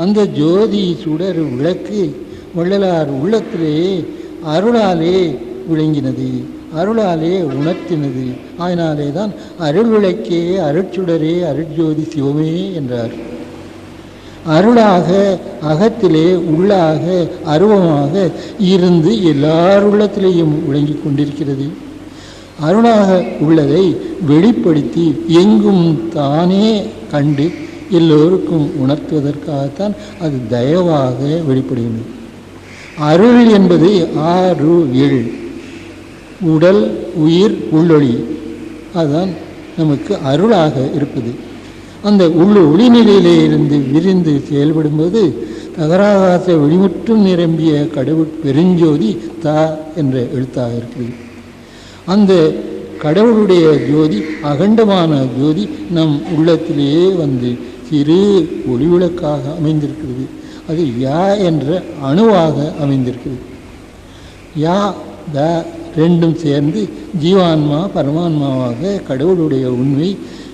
அந்த ஜோதி சுடர் விளக்கு வள்ளலார் உள்ளத்திலே அருளாலே விளங்கினது, அருளாலே உணர்த்தினது. அதனாலே தான் அருள் விளக்கே அருட்சுடரே அருட்ஜோதி சிவமே என்றார். அருளாக அகத்திலே உள்ளாக அருவமாக இருந்து எல்லார் உள்ளத்திலேயும் விளங்கி கொண்டிருக்கிறது. அருளாக உள்ளதை வெளிப்படுத்தி எங்கும் தானே கண்டு எல்லோருக்கும் உணர்த்துவதற்காகத்தான் அது தயவாக வெளிப்படுகிறது. அருள் என்பது ஆறு எள், உடல் உயிர் உள்ளொளி, அதுதான் நமக்கு அருளாக இருப்பது. அந்த ஒளிநிலையிலே இருந்து விரிந்து செயல்படும்போது தகராகாச வெளிமுற்றும் நிரம்பிய கடவுள் பெருஞ்சோதி தா என்ற எழுத்தாக இருக்கிறது. அந்த கடவுளுடைய ஜோதி அகண்டமான ஜோதி நம் உள்ளத்திலேயே வந்து சிறு ஒளிவிளக்காக அமைந்திருக்கிறது. அது யா என்ற அணுவாக அமைந்திருக்கிறது. யா த ரெண்டும் சேர்ந்து ஜீவான்மா பரமான்மாவாக கடவுளுடைய உண்மை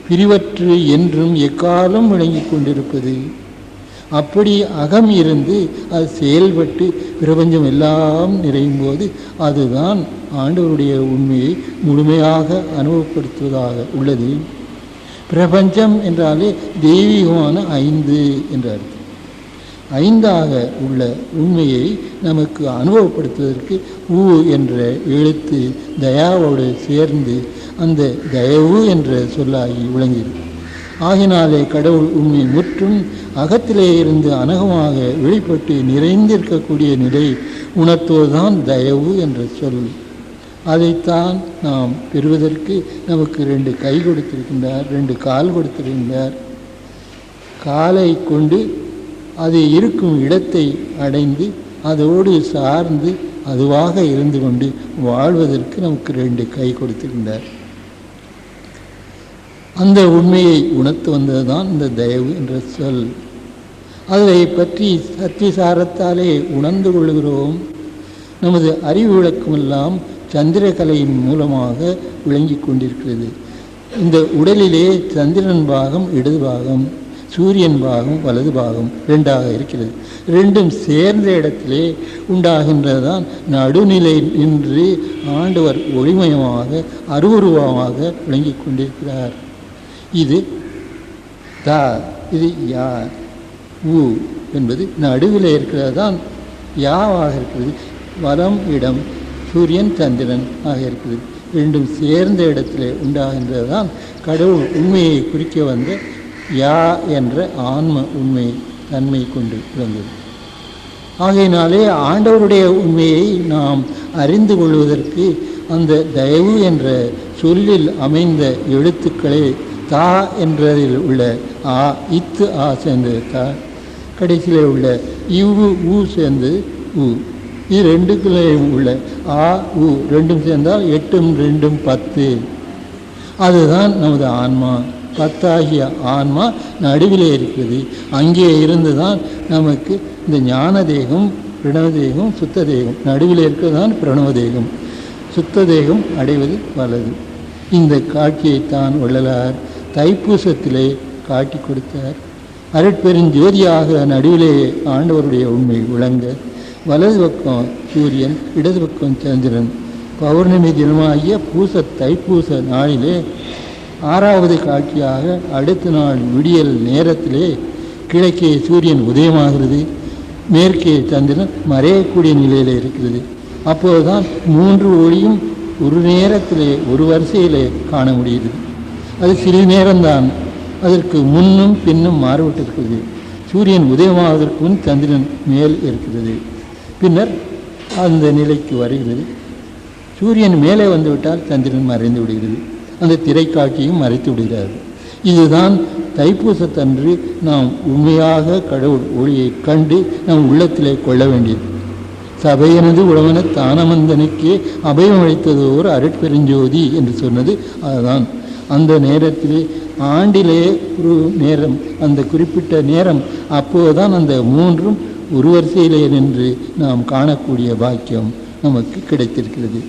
பிரிவற்று என்றும் எக்காலம் விளங்கி கொண்டிருப்பது. அப்படி அகம் இருந்து அது செயல்பட்டு பிரபஞ்சம் எல்லாம் நிறையும் போது அதுதான் ஆண்டவருடைய உண்மையை முழுமையாக அனுபவப்படுத்துவதாக உள்ளது. பிரபஞ்சம் என்றாலே தெய்வீகமான 5 என்றார். 5ஆக உள்ள உண்மையை நமக்கு அனுபவப்படுத்துவதற்கு ஊ என்ற எழுத்து தயாவோடு சேர்ந்து அந்த தயவு என்ற சொல்லாகி விளங்கியது. ஆகினாலே கடவுள் உண்மை முற்றும் அகத்திலே இருந்து அனகமாக வெளிப்பட்டு நிறைந்திருக்கக்கூடிய நிலை உணர்த்துவதுதான் தயவு என்ற சொல். அதைத்தான் நாம் பெறுவதற்கு நமக்கு 2 கை கொடுத்திருக்கின்றார், 2 கால் கொடுத்திருக்கின்றார். காலை கொண்டு அது இருக்கும் இடத்தை அடைந்து அதோடு சார்ந்து அதுவாக இருந்து கொண்டு வாழ்வதற்கு நமக்கு 2 கை கொடுத்திருக்கின்றார். அந்த உண்மையை உணர்த்து வந்ததுதான் இந்த தயவு என்ற சொல். அதை பற்றி சத்தியசாரத்தாலே உணர்ந்து கொள்கிறோம். நமது அறிவு விளக்கமெல்லாம் சந்திரகலையின் மூலமாக விளங்கி கொண்டிருக்கிறது. இந்த உடலிலே சந்திரன் பாகம் இடது பாகம், சூரியன் பாகம் வலது பாகம் 2ஆக இருக்கிறது. 2ம் சேர்ந்த இடத்திலே உண்டாகின்றதான் நடுநிலை நின்று ஆண்டவர் ஒளிமயமாக அருவுருவமாக விளங்கி கொண்டிருக்கிறார். இது தா, இது யா. ஊ என்பது நடுவில் இருக்கிறது தான் யாவாக இருக்கிறது. வலம் இடம் சூரியன் சந்திரன் ஆக இருக்கிறது. 2ம் சேர்ந்த இடத்திலே உண்டாகின்றது தான் கடவுள் உண்மையை குறிக்க வந்த யா என்ற ஆன்ம உண்மை தன்மை கொண்டு விளங்குது. ஆகையினாலே ஆண்டவருடைய உண்மையை நாம் அறிந்து கொள்வதற்கு அந்த தயவு என்ற சொல்லில் அமைந்த எழுத்துக்களை தா என்றதில் உள்ள ஆ, இத்து ஆ சேர்ந்தது தா, கடைசியில் உள்ள இவ்வு ஊ சேர்ந்தது ஊ. இது 2க்குள்ளேயும் உள்ள ஆ ஊ 2ம் சேர்ந்தால் 8ம் 2ம் 10. அதுதான் நமது ஆன்மா. 10ஆகிய ஆன்மா நடுவிலே இருக்கிறது. அங்கே இருந்து தான் நமக்கு இந்த ஞான தேகம், பிரணவ தேகம், சுத்த தேகம், நடுவில் இருக்கிறது தான் பிரணவ தேகம். சுத்த தேகம் அடைவது வலது. இந்த காட்சியைத்தான் வள்ளலார் தைப்பூசத்திலே காட்டி கொடுத்தார். அருட்பெருஞ்சோதியாக நடுவிலே ஆண்டவருடைய உண்மை விளங்க, வலது பக்கம் சூரியன், இடது பக்கம் சந்திரன். பௌர்ணமி தினமாகிய தைப்பூச நாளிலே 6வது காட்சியாக அடுத்த நாள் விடியல் நேரத்திலே கிழக்கே சூரியன் உதயமாகிறது, மேற்கே சந்திரன் மறையக்கூடிய நிலையில் இருக்கிறது. அப்போதுதான் 3 ஒளியும் ஒரு நேரத்திலே ஒரு வரிசையிலே காண முடியுது. அது சிறிது நேரம்தான். அதற்கு முன்னும் பின்னும் மாறுபட்டிருக்கிறது. சூரியன் உதயமாவதற்கு முன் சந்திரன் மேல் இருக்கிறது, பின்னர் அந்த நிலைக்கு வருகிறது. சூரியன் மேலே வந்துவிட்டால் சந்திரன் மறைந்து விடுகிறது. அந்த திரைக்காட்சியும் மறைத்து விடுகிறார். இதுதான் தைப்பூசத்தன்று நாம் உண்மையாக கடவுள் ஒளியை கண்டு நம் உள்ளத்திலே கொள்ள வேண்டியது. சபையனது உழவன தானமந்தனுக்கே அபயம் அளித்தது ஒரு அருட்பெருஞ்சோதி என்று சொன்னது அதுதான். அந்த நேரத்திலே ஆண்டிலே ஒரு நேரம், அந்த குறிப்பிட்ட நேரம், அப்போதுதான் அந்த 3ம் ஒரு வரிசையிலே நின்று நாம் காணக்கூடிய பாக்கியம் நமக்கு கிடைத்திருக்கிறது.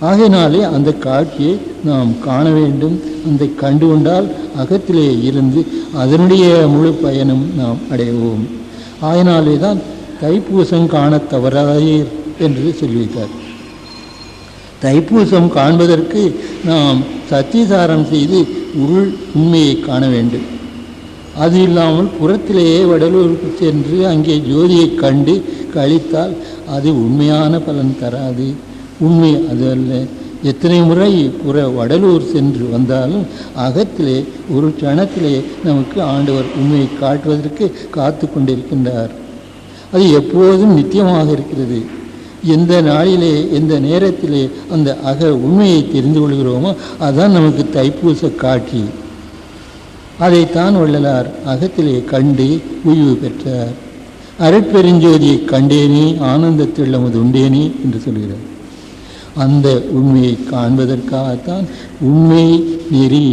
ஆகையினாலே அந்த காட்சியை நாம் காண வேண்டும். அந்த கண்டு கொண்டால் அகத்திலே இருந்து அதனுடைய முழு பயனும் நாம் அடைவோம். ஆயினாலே தான் தைப்பூசம் காண தவறாதீர் என்று சொல்லி வைத்தார். தைப்பூசம் காண்பதற்கு நாம் சத்திசாரம் செய்து உண்மையை காண வேண்டும். அது இல்லாமல் புறத்திலேயே வடலூருக்கு சென்று அங்கே ஜோதியை கண்டு கழித்தால் அது உண்மையான பலன் தராது. உண்மை அது அல்ல. எத்தனை முறை வடலூர் சென்று வந்தாலும் அகத்திலே ஒரு கணத்திலே நமக்கு ஆண்டவர் உண்மையை காட்டுவதற்கு காத்து கொண்டிருக்கின்றார். அது எப்போதும் நித்தியமாக இருக்கிறது. எந்த நாளிலே எந்த நேரத்திலே அந்த உண்மையை தெரிந்து கொள்கிறோமோ அதுதான் நமக்கு தைப்பூச காட்சி. அதைத்தான் வள்ளலார் அகத்திலே கண்டு உய்வு பெற்றார். அருட்பெருஞ்சோதியை கண்டேனே ஆனந்தத்தில் நமது உண்டேனே என்று சொல்கிறார். அந்த உண்மையை காண்பதற்காகத்தான் உண்மை நெறி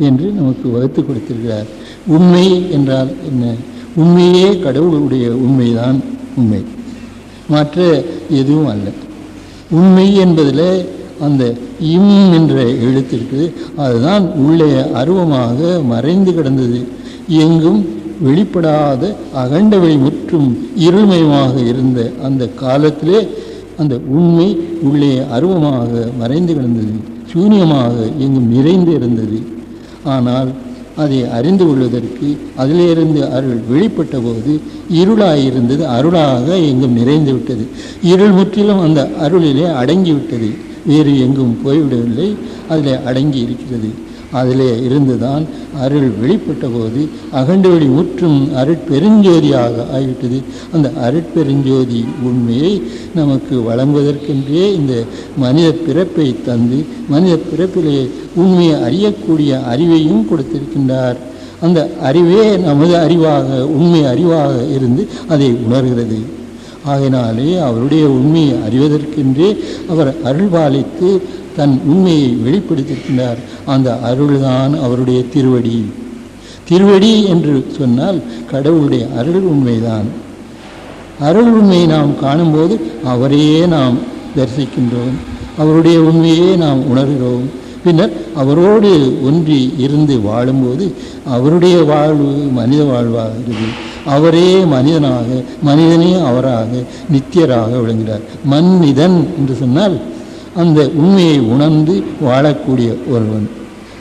என்று நமக்கு வகுத்து கொடுத்திருக்கிறார். உண்மை என்றால் என்ன? உண்மையே கடவுளுடைய உண்மைதான் உண்மை, மற்ற எதுவும் அல்ல. உண்மை என்பதில் அந்த இம் என்ற எழுத்திற்கு அதுதான் உள்ளே அருவமாக மறைந்து கிடந்தது. எங்கும் வெளிப்படாத அகண்ட வெளி முற்றும் இருள்மயமாக இருந்த அந்த காலத்திலே அந்த உண்மை உள்ளே அருவமாக மறைந்து கிடந்தது, சூன்யமாக எங்கும் நிறைந்து இருந்தது. ஆனால் அதை அறிந்து கொள்வதற்கு அதிலிருந்து அருள் வெளிப்பட்ட போது இருளாயிருந்தது அருளாக எங்கும் நிறைந்து விட்டது. இருள் முற்றிலும் அந்த அருளிலே அடங்கிவிட்டது, வேறு எங்கும் போய்விடவில்லை, அதில் அடங்கி இருக்கிறது. அதிலே இருந்துதான் அருள் வெளிப்பட்ட போது அகண்டவெளி முற்றும் அருட்பெருஞ்சோதியாக ஆகிவிட்டது. அந்த அருட்பெருஞ்சோதி உண்மையை நமக்கு வழங்குவதற்கென்றே இந்த மனித பிறப்பை தந்து மனித பிறப்பிலே உண்மையை அறியக்கூடிய அறிவையும் கொடுத்திருக்கின்றார். அந்த அறிவே நமது அறிவாக உண்மை அறிவாக இருந்து அதை உணர்கிறது. ஆகையினாலே அவருடைய உண்மையை அறிவதற்கென்றே அவர் அருள்பாலித்து தன் உண்மையை வெளிப்படுத்தியிருக்கின்றார். அந்த அருள்தான் அவருடைய திருவடி. திருவடி என்று சொன்னால் கடவுளுடைய அருள் உண்மைதான். அருள் உண்மையை நாம் காணும்போது அவரையே நாம் தரிசிக்கின்றோம், அவருடைய உண்மையே நாம் உணர்கிறோம். பின்னர் அவரோடு ஒன்றி இருந்து வாழும்போது அவருடைய வாழ்வு மனித வாழ்வாகிறது. அவரே மனிதனாக, மனிதனே அவராக நித்தியராக விளங்குகிறார். மன்னிதன் என்று சொன்னால் அந்த உண்மையை உணர்ந்து வாழக்கூடிய ஒருவன்.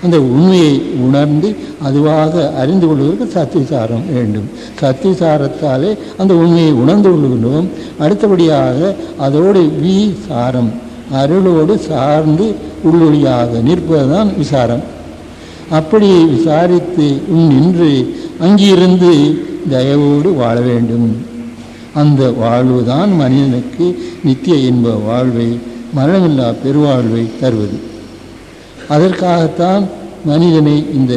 அந்த உண்மையை உணர்ந்து அதுவாக அறிந்து கொள்வதற்கு சத்திசாரம் வேண்டும். சத்திசாரத்தாலே அந்த உண்மையை உணர்ந்து கொள்கின்றோம். அடுத்தபடியாக அதோடு விசாரம், அருளோடு சார்ந்து உள்ளொளியாக நிற்பதுதான் விசாரம். அப்படி விசாரித்து நின்று அங்கிருந்து தயவோடு வாழ வேண்டும். அந்த வாழ்வுதான் மனிதனுக்கு நித்திய இன்ப வாழ்வை, மரணமில்லா பெருவாழ்வை தருவது. அதற்காகத்தான் மனிதனை இந்த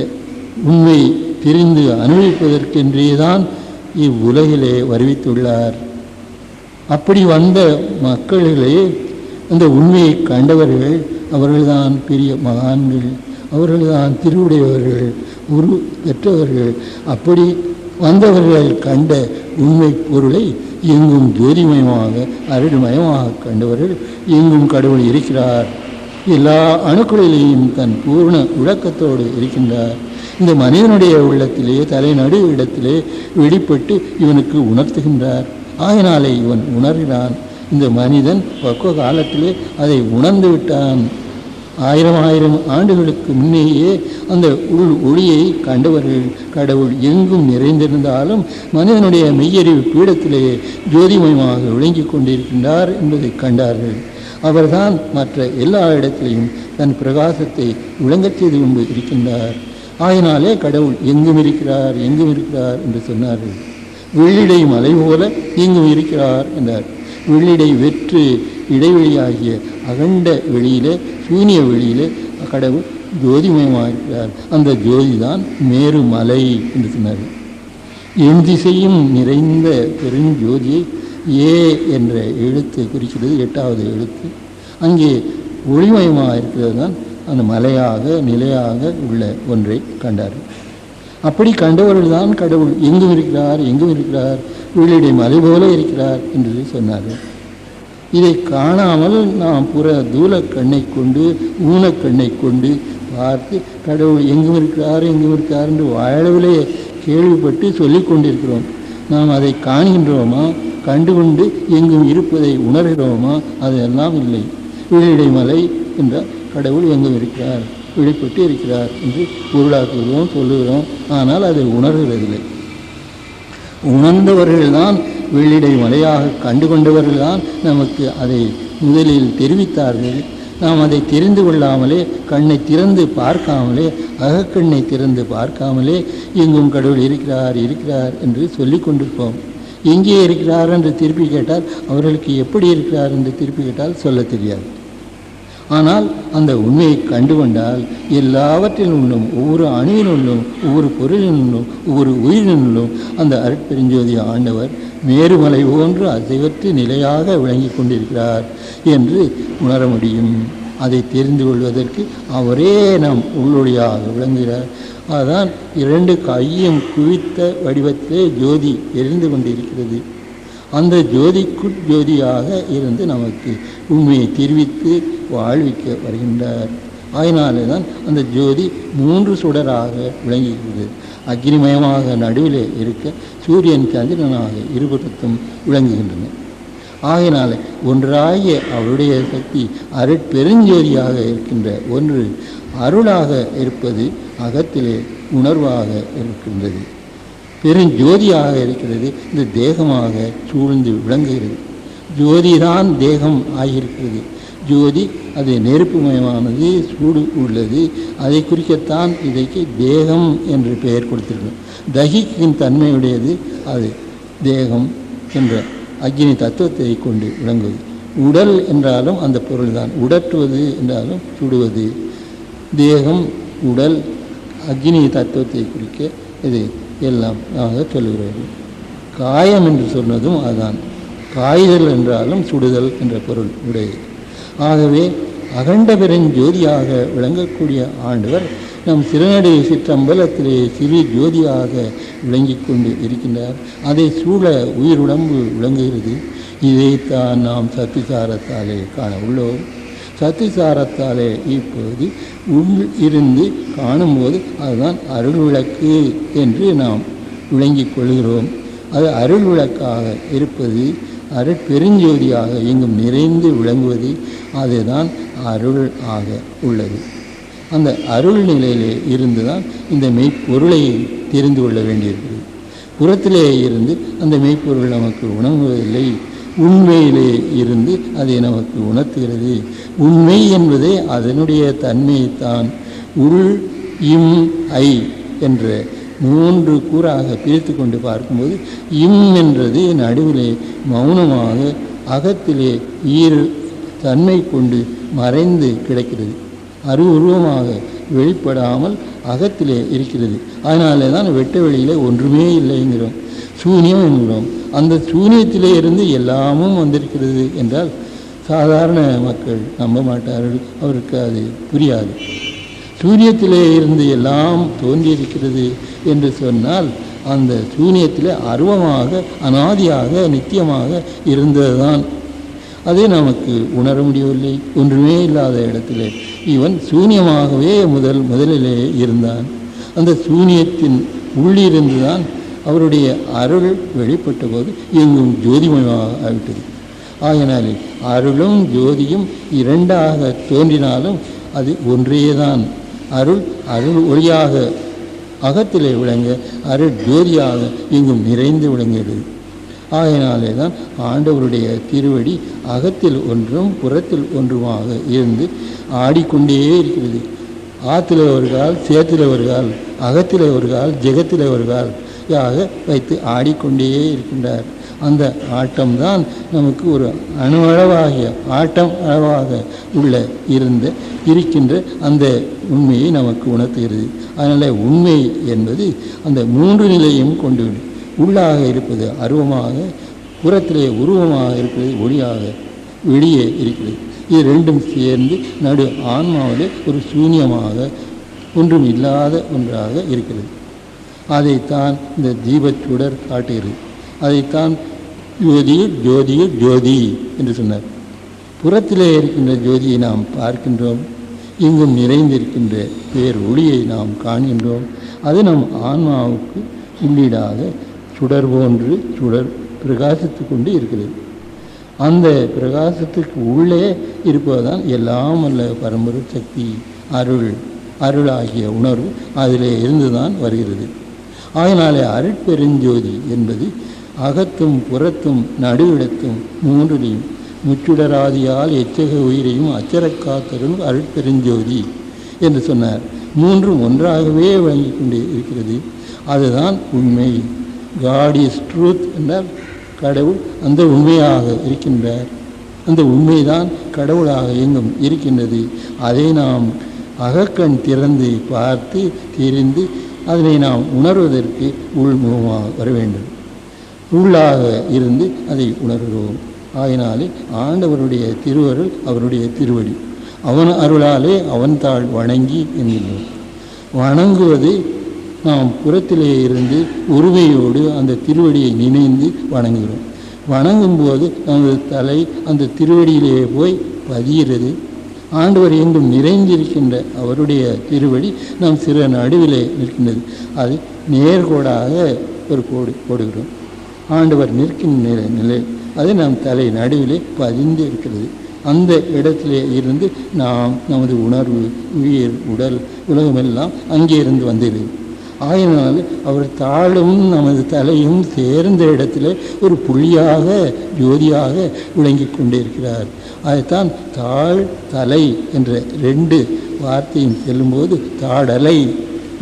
உண்மை தெரிந்து அனுபவிப்பதற்கென்றேதான் இவ்வுலகிலே வருவித்துள்ளார். அப்படி வந்த மக்களிலே அந்த உண்மையை கண்டவர்கள் அவர்கள்தான் பெரிய மகான்கள், அவர்கள்தான் திருவுடையவர்கள், உரு பெற்றவர்கள். அப்படி வந்தவர்கள் கண்ட உண்மை பொருளை எங்கும் ஜோதிமயமாக அருள்மயமாக கண்டவர்கள் எங்கும் கடவுள் இருக்கிறார், எல்லா அணுக்களிலேயும் தன் பூர்ண விளக்கத்தோடு இருக்கின்றார். இந்த மனிதனுடைய உள்ளத்திலே தலைநடு இடத்திலே வெளிப்பட்டு இவனுக்கு உணர்த்துகின்றார். ஆயினாலே இவன் உணர்கிறான். இந்த மனிதன் பக்குவ காலத்திலே அதை உணர்ந்து விட்டான். 1000 ஆண்டுகளுக்கு முன்னேயே அந்த ஒளியை கண்டவர்கள் கடவுள் எங்கும் நிறைந்திருந்தாலும் மனிதனுடைய மெய்யறிவு பீடத்திலேயே ஜோதிமயமாக விளங்கி கொண்டிருக்கின்றார் என்பதை கண்டார்கள். அவர்தான் மற்ற எல்லா இடத்திலையும் தன் பிரகாசத்தை விளங்கச் செய்து கொண்டு இருக்கின்றார். ஆயினாலே கடவுள் எங்கும் இருக்கிறார், எங்கும் இருக்கிறார் என்று சொன்னார்கள். வெள்ளிடை மலை போல எங்கும் இருக்கிறார் என்றார். வெள்ளிடை வெற்று இடைவெளியாகிய அகண்ட வெளியிலே, சூனிய வெளியிலே கடவுள் ஜோதிமயமாக இருக்கிறார். அந்த ஜோதி தான் மேருமலை என்று சொன்னார். என் திசையும் நிறைந்த பெருஞ்சோதியை ஏ என்ற எழுத்து குறிக்கிறது, 8வது எழுத்து. அங்கே ஒளிமயமாக இருக்கிறது தான் அந்த மலையாக நிலையாக உள்ள ஒன்றை கண்டார்கள். அப்படி கண்டவர்கள் தான் கடவுள் எங்கும் இருக்கிறார், எங்கும் இருக்கிறார், வெள்ளிடை மலை போல இருக்கிறார் என்று சொன்னார்கள். இதை காணாமல் நாம் புற தூல கண்ணை கொண்டு ஊனக்கண்ணை கொண்டு பார்த்து கடவுள் எங்கும் இருக்கிறார், எங்கும் இருக்கிறார் என்று வாழவிலே கேள்விப்பட்டு சொல்லி கொண்டிருக்கிறோம். நாம் அதை காண்கின்றோமா, கண்டுகொண்டு எங்கும் இருப்பதை உணர்கிறோமா? அதெல்லாம் இல்லை. வீழிடை மலை என்றால் கடவுள் எங்கும் இருக்கிறார், வெளிப்பட்டு இருக்கிறார் என்று பொருளாக்குகிறோம், சொல்லுகிறோம். ஆனால் அதை உணர்கிறதில்லை. உணர்ந்தவர்கள்தான் வெள்ளிடை மலையாக கண்டுகொண்டவர்கள்தான் நமக்கு அதை முதலில் தெரிவித்தார்கள். நாம் அதை தெரிந்து கொள்ளாமலே, கண்ணை திறந்து பார்க்காமலே, அகக்கண்ணை திறந்து பார்க்காமலே எங்கும் கடவுள் இருக்கிறார் இருக்கிறார் என்று சொல்லி கொண்டிருப்போம். எங்கே இருக்கிறார் என்று திருப்பி கேட்டால், அவர்களுக்கு எப்படி இருக்கிறார் என்று திருப்பி கேட்டால் சொல்ல தெரியாது. ஆனால் அந்த உண்மையை கண்டுகொண்டால் எல்லாவற்றிலும், ஒவ்வொரு அணுவினுள்ளும், ஒவ்வொரு பொருளினுள்ளும், ஒவ்வொரு உயிரினுள்ளும் அந்த அருட்பெருஞ்சோதி ஆண்டவர் மேருமலை போன்று அசைவற்று நிலையாக விளங்கி கொண்டிருக்கிறார் என்று உணர முடியும். அதை தெரிந்து கொள்வதற்கு அவரே நம் உள்ளொளியாக விளங்குகிறார். அதுதான் 2 கையும் குவித்த வடிவத்திலே ஜோதி எரிந்து கொண்டிருக்கிறது. அந்த ஜோதிக்குள் ஜோதியாக இருந்து நமக்கு உண்மையை தெரிவித்து வாழ்விக்க வருகின்றார். அதனாலே தான் அந்த ஜோதி 3 சுடராக விளங்குகிறது. அக்னிமயமாக நடுவிலே இருக்க சூரியன் சந்திரனாக இருபுறத்தும் விளங்குகின்றன. ஆகையினாலே ஒன்றாகிய அவருடைய சக்தி அருட்பெருஞ்சோதியாக இருக்கின்ற ஒன்று அருளாக இருப்பது அகத்திலே உணர்வாக இருக்கின்றது. பெருஞ்சோதியாக இருக்கிறது. இந்த தேகமாக சூழ்ந்து விளங்குகிறது. ஜோதிதான் தேகம் ஆகியிருக்கிறது. ஜோதி அது நெருப்புமயமானது, சூடு உள்ளது. அதை குறிக்கத்தான் இதைக்கு தேகம் என்று பெயர் கொடுத்திருக்கிறோம். தகிக்கும் தன்மையுடையது அது தேகம் என்ற அக்னி தத்துவத்தை கொண்டு விளங்குவது. உடல் என்றாலும் அந்த பொருள்தான். உடற்றுவது என்றாலும் சுடுவது. தேகம், உடல், அக்னி தத்துவத்தை குறிக்க இது எல்லாம் நாங்கள் சொல்லுகிறோம். காயம் என்று சொன்னதும் அதுதான். காய்தல் என்றாலும் சுடுதல் என்ற பொருள் உடையது. ஆகவே அகண்ட பெருஞ்சோதியாக விளங்கக்கூடிய ஆண்டவர் நம் சிறுநடை சிற்றம்பலத்திலே சிறு ஜோதியாக விளங்கி கொண்டு இருக்கின்றார். அதை சூழ உயிருடம்பு விளங்குகிறது. இதைத்தான் நாம் சத்திசாரத்தாலே காண உள்ளோம். சத்திசாரத்தாலே இப்போது உள் இருந்து காணும்போது அதுதான் அருள் விளக்கு என்று நாம் விளங்கிக் கொள்கிறோம். அது அருள் விளக்காக இருப்பது, அருட்பெருஞ்சோதியாக எங்கும் நிறைந்து விளங்குவது, அதுதான் அருள் ஆக உள்ளது. அந்த அருள் நிலையிலே இருந்து தான் இந்த மெய்ப்பொருளை தெரிந்து கொள்ள வேண்டியிருக்கிறது. புறத்திலே இருந்து அந்த மெய்ப்பொருள் நமக்கு உணர்வதில்லை. உண்மையிலே இருந்து அதை நமக்கு உணர்த்துகிறது. உண்மை என்பதே அதனுடைய தன்மையைத்தான். உள், இம், ஐ என்ற 3 கூறாக பிரித்து கொண்டு பார்க்கும்போது, இம் என்றது நடுவிலே மௌனமாக அகத்திலே தன்மை கொண்டு மறைந்து கிடக்கிறது. உருவமாக வெளிப்படாமல் அகத்திலே இருக்கிறது. அதனாலே தான் வெட்ட வெளியிலே ஒன்றுமே இல்லைங்கிறோம், சூன்யம் என்கிறோம். அந்த சூன்யத்திலே இருந்து எல்லாமும் வந்திருக்கிறது என்றால் சாதாரண மக்கள் நம்ப மாட்டார்கள், அவருக்கு அது புரியாது. சூரியத்திலே இருந்து எல்லாம் தோன்றியிருக்கிறது என்று சொன்னால் அந்த சூன்யத்திலே அருவமாக, அனாதியாக, நித்தியமாக இருந்ததுதான். அதை நமக்கு உணர முடியவில்லை. ஒன்றுமே இல்லாத இடத்திலே இவன் சூன்யமாகவே முதலிலே இருந்தான். அந்த சூன்யத்தின் உள்ளிருந்து தான் அவருடைய அருள் வெளிப்பட்ட போது எங்கும் ஜோதிமயமாக ஆகிவிட்டது. ஆகினாலே அருளும் ஜோதியும் 2ஆக தோன்றினாலும் அது ஒன்றேதான். அருள் ஒளியாக அகத்திலே விளங்க, அருள் ஜோதியாக எங்கும் நிறைந்து விளங்குகிறது. ஆகையினாலே தான் ஆண்டவருடைய திருவடி அகத்தில் ஒன்றும் புறத்தில் ஒன்றுமாக இருந்து ஆடிக்கொண்டே இருக்கிறது. ஆற்றில் ஒரு கால், சேற்றில் ஒரு கால், அகத்தில் ஒரு கால், ஜெகத்தில் ஒரு கால் யாக வைத்து ஆடிக்கொண்டே இருக்கின்றார். அந்த ஆட்டம்தான் நமக்கு ஒரு அணுவளவாகிய ஆட்டம் அளவாக இருக்கின்ற அந்த உண்மையை நமக்கு உணர்த்துகிறது. அதனால் உண்மை என்பது அந்த 3 நிலையும் கொண்டு உள்ளாக இருப்பது அருவமாக, புறத்திலே உருவமாக இருப்பது ஒளியாக வெளியே இருக்கிறது. இது 2ம் சேர்ந்து நடு ஆன்மாவிலே ஒரு சூன்யமாக ஒன்றும் இல்லாத ஒன்றாக இருக்கிறது. அதைத்தான் இந்த தீபச்சுடர் காட்டுகிறது. அதைத்தான் ஜோதியில் ஜோதியில் ஜோதி என்று சொன்னார். புறத்திலே இருக்கின்ற ஜோதியை நாம் பார்க்கின்றோம். எங்கும் நிறைந்திருக்கின்ற பேர் ஒளியை நாம் காண்கின்றோம். அது நம் ஆன்மாவுக்கு உள்ளீடாக சுடர் போன்று பிரகாசித்து கொண்டு இருக்கிறது. அந்த பிரகாசத்துக்கு உள்ளே இருப்பதுதான் எல்லாம் அல்ல பரம்பரை சக்தி, அருளாகிய உணர்வு அதிலே இருந்துதான் வருகிறது. அதனாலே அருட்பெருஞ்சோதி என்பது அகத்தும் புறத்தும் நடுவிடத்தும் மூன்றிலையும் முச்சுடராதியால் எச்சக உயிரையும் அச்சரக்காத்தரும் அருட்பெருஞ்சோதி என்று சொன்னார். மூன்றும் ஒன்றாகவே வழங்கி கொண்டு இருக்கிறது. அதுதான் உண்மை. காட் இஸ் ட்ரூத் என்றால் கடவுள் அந்த உண்மையாக இருக்கின்றார். அந்த உண்மைதான் கடவுளாக எங்கும் இருக்கின்றது. அதை நாம் அகக்கண் திறந்து பார்த்து தெரிந்து அதனை நாம் உணர்வதற்கு உள்முகமாக வர வேண்டும். உள்ளாக இருந்து அதை உணர்கிறோம். ஆயினாலே ஆண்டவருடைய திருவருள் அவருடைய திருவடி, அவன் அருளாலே அவன் தாழ் வணங்கி என்கிறோம். வணங்குவது நாம் புறத்திலே இருந்து உரிமையோடு அந்த திருவடியை நினைந்து வணங்குகிறோம். வணங்கும்போது நமது தலை அந்த திருவடியிலே போய் பதிகிறது. ஆண்டவர் எங்கும் நிறைந்திருக்கின்ற அவருடைய திருவடி நாம் சிறு நடுவிலே நிற்கின்றது. அது நேர்கோடாக ஒரு கோடு போடுகிறோம். ஆண்டவர் நிற்கின்ற நிலை அது நம் தலை நடுவிலே பதிந்து இருக்கிறது. அந்த இடத்திலே இருந்து நாம் நமது உணர்வு, உயிர், உடல், உலகமெல்லாம் அங்கே இருந்து வந்திருக்கிறது. ஆயினால் அவர் தாளும் நமது தலையும் சேர்ந்த இடத்துல ஒரு புள்ளியாக ஜோதியாக விளங்கி கொண்டிருக்கிறார். அதைத்தான் தாழ் தலை என்ற ரெண்டு வார்த்தையும் செல்லும்போது தாடலை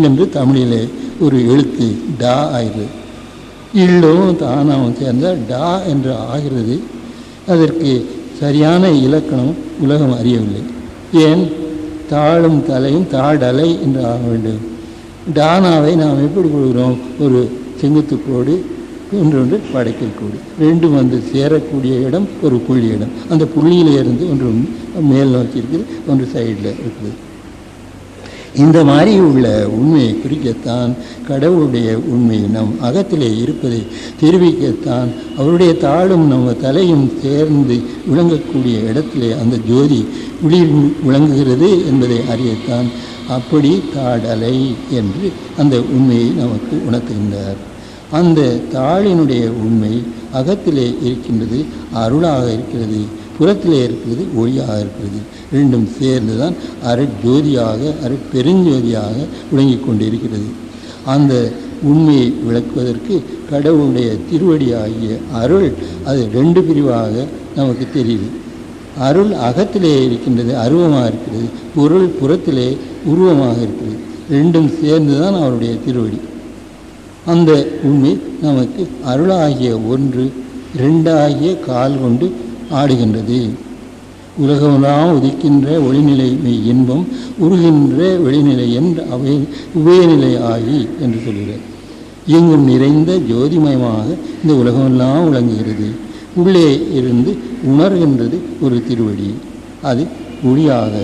என்று தமிழிலே ஒரு எழுத்து டா ஆகிறது. இல்லவும் தானாவும் சேர்ந்தால் டா என்று ஆகிறது. அதற்கு சரியான இலக்கணம் உலகம் அறியவில்லை. ஏன் தாழும் தலையும் தாடலை என்று ஆக வேண்டும்? டானாவை நாம் எப்படி கொடுக்கிறோம்? ஒரு செங்குத்துக்கோடு, ஒன்றொன்று படைக்கல் கோடு, ரெண்டும் வந்து சேரக்கூடிய இடம் ஒரு புள்ளி இடம். அந்த புள்ளியில இருந்து ஒன்று மேல் நோக்கி இருக்குது, ஒன்று சைடில் இருக்குது. இந்த மாதிரி உள்ள உண்மையை குறிக்கத்தான் கடவுளுடைய உண்மை நம் அகத்திலே இருப்பதை தெரிவிக்கத்தான் அவருடைய தாளும் நம்ம தலையும் சேர்ந்து விளங்கக்கூடிய இடத்திலே அந்த ஜோதி விளங்குகிறது என்பதை அறியத்தான் அப்படி தாடலை என்று அந்த உண்மையை நமக்கு உணர்த்துகின்றார். அந்த தாளினுடைய உண்மை அகத்திலே இருக்கின்றது, அருளாக இருக்கிறது, புறத்திலே இருக்கிறது, ஒளியாக இருக்கிறது. ரெண்டும் சேர்ந்து தான் அருட்ஜோதியாக அருட்பெருஞ்சோதியாக விளங்கி கொண்டிருக்கிறது. அந்த உண்மையை விளக்குவதற்கு கடவுளுடைய திருவடியாகிய அருள் அது ரெண்டு பிரிவாக நமக்கு தெரியுது. அருள் அகத்திலே இருக்கின்றது, அருவமாக இருக்கிறது. பொருள் புறத்திலே உருவமாக இருக்கிறது. ரெண்டும் சேர்ந்து தான் அவருடைய திருவடி. அந்த உண்மை நமக்கு அருளாகிய ஒன்று இரண்டாகிய கால் கொண்டு ஆடுகின்றது. உலகமெல்லாம் உதிக்கின்ற ஒளிநிலை மெய் இன்பம் உருகின்ற வெளிநிலை என்று அவை உபயநிலை ஆகி என்று சொல்கிறார். எங்கும் நிறைந்த ஜோதிமயமாக இந்த உலகமெல்லாம் விளங்குகிறது. உள்ளே இருந்து உணர்கின்றது ஒரு திருவடி. அது ஒளியாக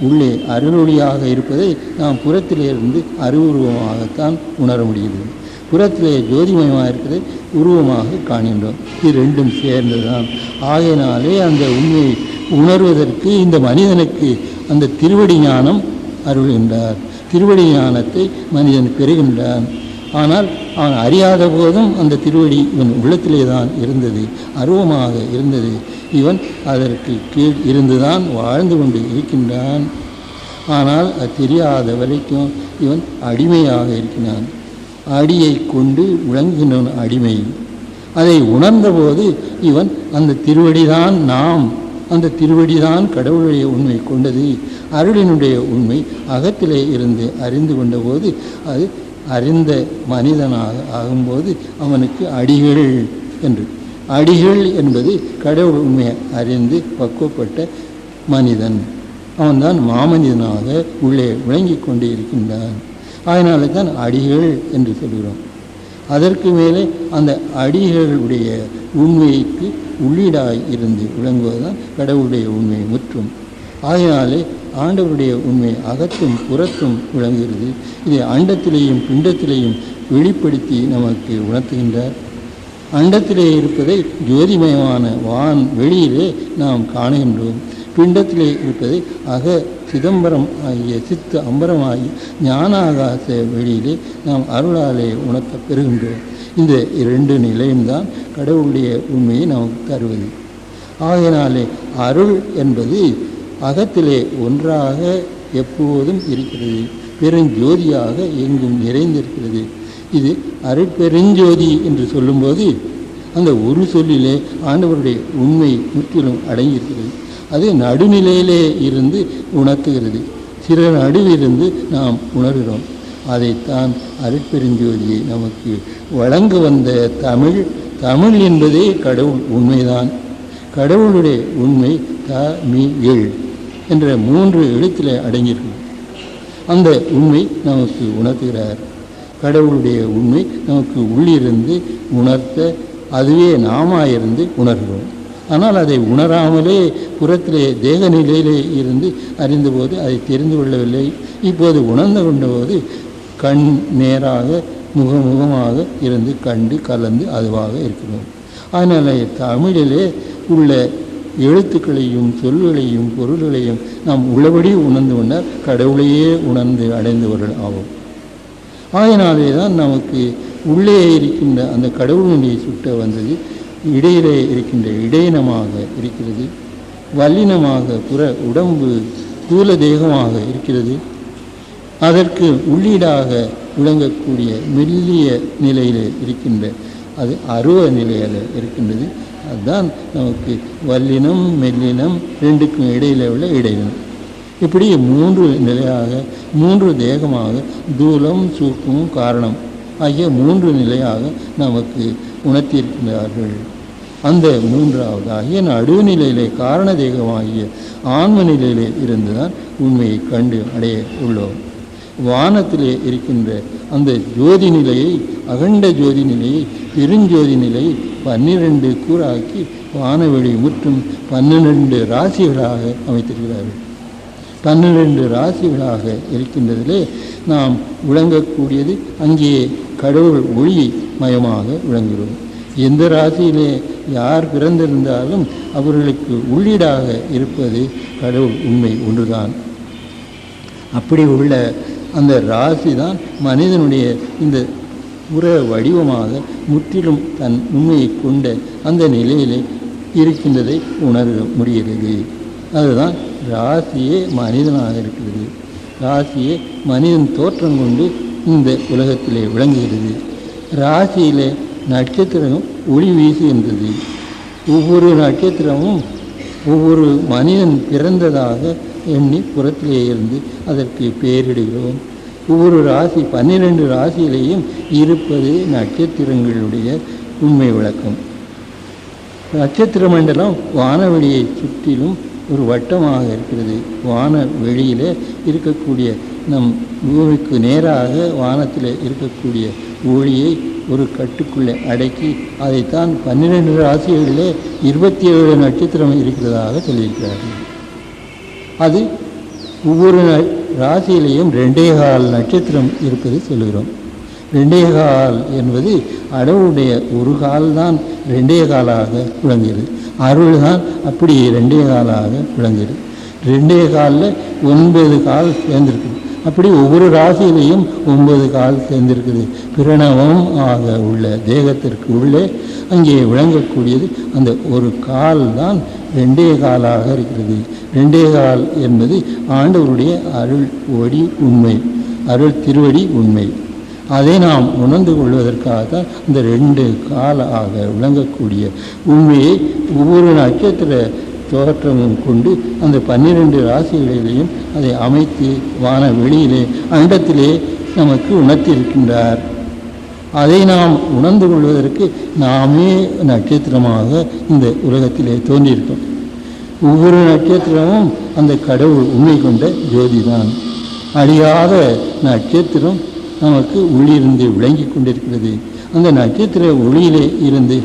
உள்ளே அருளொளியாக இருப்பதை நாம் புறத்திலிருந்து அருவுருவமாகத்தான் உணர முடிகிறது. புறத்திலே ஜோதிமயமாக இருக்கிறதை உருவமாக காண்கின்றோம். இது ரெண்டும் சேர்ந்ததுதான். ஆகையினாலே அந்த உண்மையை உணர்வதற்கு இந்த மனிதனுக்கு அந்த திருவடி ஞானம் அருள்கின்றார். திருவடி ஞானத்தை மனிதன் பெறுகின்றான். ஆனால் அவன் அறியாத போதும் அந்த திருவடி இவன் உள்ளத்திலே தான் இருந்தது, அருவமாக இருந்தது. இவன் அதற்கு கீழ் இருந்துதான் வாழ்ந்து கொண்டு இருக்கின்றான். ஆனால் அது தெரியாத வரைக்கும் இவன் அடிமையாக இருக்கிறான். அடியை கொண்டு விளங்குகின்றவன் அடிமை. அதை உணர்ந்தபோது இவன் அந்த திருவடிதான் நாம், அந்த திருவடிதான் கடவுளுடைய உண்மை கொண்டது. அருளினுடைய உண்மை அகத்திலே இருந்து அறிந்து கொண்ட போது அது அறிந்த மனிதனாக ஆகும்போது அவனுக்கு அடிகள் என்று. அடிகள் என்பது கடவுள் உண்மையை அறிந்து பக்குவப்பட்ட மனிதன். அவன்தான் மாமனிதனாக உள்ளே விளங்கி கொண்டு இருக்கின்றான். அதனால தான் அடிகள் என்று சொல்கிறோம். அதற்கு மேலே அந்த அடிகளுடைய உண்மைக்கு உள்ளீடாய் இருந்து விளங்குவதுதான் கடவுளுடைய உண்மை முற்றும். ஆகையினாலே ஆண்டவருடைய உண்மை அகத்தும் புறத்தும் விளங்குகிறது. இதை அண்டத்திலேயும் பிண்டத்திலேயும் வெளிப்படுத்தி நமக்கு உணர்த்துகின்றார். அண்டத்திலே இருப்பதை ஜோதிமயமான வான் வெளியிலே நாம் காணுகின்றோம். பிண்டத்திலே இருப்பதை அக சிதம்பரம் ஆகிய சித்து அம்பரமாகிய ஞான ஆகாச வெளியிலே நாம் அருளாலே உணர்த்த பெறுகின்றோம். இந்த இரண்டு நிலையும் தான் கடவுளுடைய உண்மையை நமக்கு தருவது. ஆகையினாலே அருள் என்பது அகத்திலே ஒன்றாக எப்போதும் இருக்கிறது, பெருஞ்சோதியாக எங்கும் நிறைந்திருக்கிறது. இது அருட்பெருஞ்சோதி என்று சொல்லும்போது அந்த ஒரு சொல்லிலே ஆண்டவருடைய உண்மை முற்றிலும் அடங்கியிருக்கிறது. அது நடுநிலையிலே இருந்து உணர்த்துகிறது, சிற நடுவிலிருந்து நாம் உணர்கிறோம். அதைத்தான் அருட்பெருஞ்சோதியை நமக்கு வழங்க வந்த தமிழ். தமிழ் என்பதே கடவுள் உண்மைதான். கடவுளுடைய உண்மை தமிழ் என்ற 3 எழுத்தில் அடங்கியிருக்கிறது. அந்த உண்மை நமக்கு உணர்த்துகிறார். கடவுளுடைய உண்மை நமக்கு உள்ளிருந்து உணர்த்த அதுவே நாம இருந்து உணர்கிறோம். ஆனால் அதை உணராமலே புறத்திலே தேக நிலையிலே இருந்து அறிந்தபோது அதை தெரிந்து கொள்ளவில்லை. இப்போது உணர்ந்து கொண்டபோது கண் நேராக முகமுகமாக இருந்து கண்டு கலந்து அதுவாக இருக்கிறோம். அதனால் தமிழிலே உள்ள எழுத்துக்களையும் சொல்களையும் பொருள்களையும் நாம் உள்ளபடி உணர்ந்து கொண்டால் கடவுளையே உணர்ந்து அடைந்தவர்கள் ஆகும். ஆகையினாலே தான் நமக்கு உள்ளே இருக்கின்ற அந்த கடவுளுடைய சுட்ட வந்தது இடையிலே இருக்கின்ற இடையினமாக இருக்கிறது, வல்லினமாக புற உடம்பு தூல தேகமாக இருக்கிறது. அதற்கு உள்ளீடாக விளங்கக்கூடிய மெல்லிய நிலையில் இருக்கின்ற அது அருவ நிலையில் இருக்கின்றது. அதுதான் நமக்கு வல்லினம் மெல்லினம் ரெண்டுக்கும் இடையில் உள்ள இடையினம். இப்படி 3 நிலையாக 3 தேகமாக தூலம் சூக்கும் காரணம் ஆகிய 3 நிலையாக நமக்கு உணர்த்தியிருக்கிறார்கள். அந்த 3வது ஆகிய நடுநிலையிலே காரண தேகமாகிய ஆன்ம நிலையிலே இருந்துதான் உண்மையை கண்டு அடைய உள்ளோம். வானத்திலே இருக்கின்ற அந்த ஜோதி நிலையை, அகண்ட ஜோதி நிலையை, பெருஞ்சோதி நிலையை 12 கூறாக்கி வானவெளி முற்றும் 12 ராசிகளாக அமைத்திருக்கிறார்கள். 12 ராசிகளாக இருக்கின்றதிலே நாம் விளங்கக்கூடியது அங்கே கடவுள் ஒளி மயமாக விளங்குகிறோம். எந்த ராசியிலே யார் பிறந்திருந்தாலும் அவர்களுக்கு உள்ளீடாக இருப்பது கடவுள் உண்மை ஒன்றுதான். அப்படி உள்ள அந்த ராசி தான் மனிதனுடைய இந்த புற வடிவமாக முற்றிலும் தன் உண்மையை கொண்ட அந்த நிலையிலே இருக்கின்றதை உணர முடிகிறது. அதுதான் ராசியே மனிதனாக இருக்கிறது. ராசியே மனிதன் தோற்றம் கொண்டு இந்த உலகத்திலே விளங்குகிறது. ராசியிலே நட்சத்திரமும் ஒளி வீசுகின்றது. ஒவ்வொரு நட்சத்திரமும் ஒவ்வொரு மனிதன் பிறந்ததாக எண்ணி புறத்திலே இருந்து அதற்கு பெயரிடுகிறோம். ஒவ்வொரு ராசி 12 ராசியிலேயும் இருப்பது நட்சத்திரங்களுடைய உண்மை விளக்கம். நட்சத்திர மண்டலம் வானவெளியை சுற்றிலும் ஒரு வட்டமாக இருக்கிறது. வான வெளியில் இருக்கக்கூடிய நம் பூமிக்கு நேராக வானத்தில் இருக்கக்கூடிய ஒளியை ஒரு கட்டுக்குள்ளே அடக்கி அதைத்தான் 12 ராசிகளிலே 27 நட்சத்திரம் இருக்கிறதாக சொல்லியிருக்கிறார்கள். அது ஒவ்வொரு ராசியிலையும் 2.25 நட்சத்திரம் இருப்பது சொல்லுகிறோம். 2.25 என்பது கடவுளுடைய ஒரு கால் தான் 2.25 விளங்குகிறது. அருள் தான் அப்படி 2.25 விளங்குகிறது. 2.25 9 கால் சேர்ந்திருக்குது. அப்படி ஒவ்வொரு ராசியிலையும் 9 கால் சேர்ந்திருக்குது. பிரணவம் ஆக உள்ள தேகத்திற்கு உள்ளே அங்கே விளங்கக்கூடியது அந்த ஒரு கால் தான் 2.25 இருக்கிறது. 2.25 என்பது ஆண்டவருடைய அருள் ஒடி உண்மை, அருள் திருவடி உண்மை. அதை நாம் உணர்ந்து கொள்வதற்காகத்தான் இந்த 2 காலாக விளங்கக்கூடிய உண்மையை ஒவ்வொரு நட்சத்திர தோற்றமும் கொண்டு அந்த 12 ராசிகளிலேயும் அதை அமைத்து வான வெளியிலே அண்டத்திலே நமக்கு உணர்த்தியிருக்கின்றார். அதை நாம் உணர்ந்து கொள்வதற்கு நாமே நட்சத்திரமாக இந்த உலகத்திலே தோன்றியிருக்கோம். ஒவ்வொரு நட்சத்திரமும் அந்த கடவுள் உண்மை கொண்ட ஜோதிதான். அழியாத நட்சத்திரம் நமக்கு உள்ளிருந்து விளங்கி கொண்டிருக்கிறது. அந்த நட்சத்திர ஒளியிலே இருந்து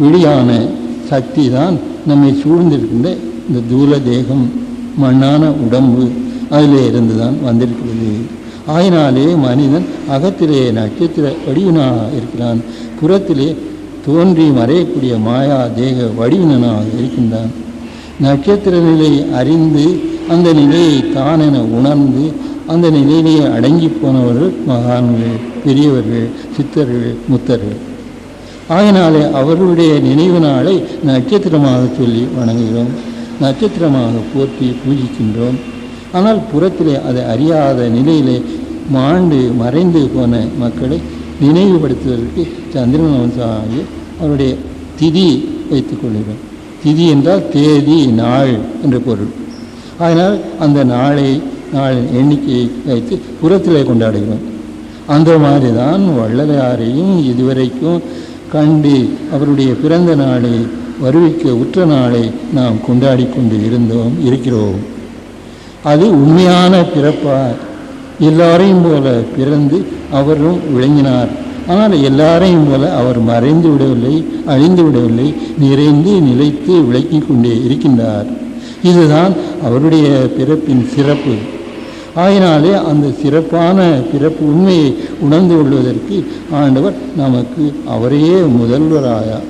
வெளியான சக்தி தான் நம்மை சூழ்ந்திருக்கின்ற இந்த தூல தேகம், மண்ணான உடம்பு அதிலே இருந்து தான் வந்திருக்கிறது. ஆயினாலே மனிதன் அகத்திலே நட்சத்திர வடிவனாக இருக்கிறான், புறத்திலே தோன்றி மறையக்கூடிய மாயா தேக வடிவினனாக இருக்கின்றான். நட்சத்திர நிலையை அறிந்து அந்த நிலையை தானென உணர்ந்து அந்த நிலையிலேயே அடங்கி போனவர்கள் மகான்கள், பெரியவர்கள், சித்தர்கள், முத்தர்கள். ஆகினாலே அவர்களுடைய நினைவு நாளை நட்சத்திரமாக சொல்லி வணங்குகிறோம், நட்சத்திரமாக போற்றி பூஜிக்கின்றோம். ஆனால் புறத்திலே அதை அறியாத நிலையிலே மாண்டு மறைந்து போன மக்களை நினைவுபடுத்துவதற்கு சந்திரன் வம்சாகி அவருடைய திதி வைத்துக் கொள்கிறோம். திதி என்றால் தேதி நாள் என்ற பொருள். அதனால் அந்த நாளின் எண்ணிக்கையை வைத்து புறத்திலே கொண்டாடுகிறோம். அந்த மாதிரி தான் வள்ளலாரையும் இதுவரைக்கும் கண்டு அவருடைய பிறந்த நாளை வருவிக்க உற்ற நாளை நாம் கொண்டாடி கொண்டு இருக்கிறோம். அது உண்மையான பிறப்பார். எல்லாரையும் போல பிறந்து அவரும் விளங்கினார். ஆனால் எல்லாரையும் போல அவர் மறைந்து விடவில்லை, அழிந்து விடவில்லை, நிறைந்து நிலைத்து விளக்கி கொண்டே இருக்கின்றார். இதுதான் அவருடைய பிறப்பின் சிறப்பு. ஆயினாலே அந்த சிறப்பான பிறப்பு உண்மையை உணர்ந்து கொள்வதற்கு ஆண்டவர் நமக்கு அவரையே முதல்வராக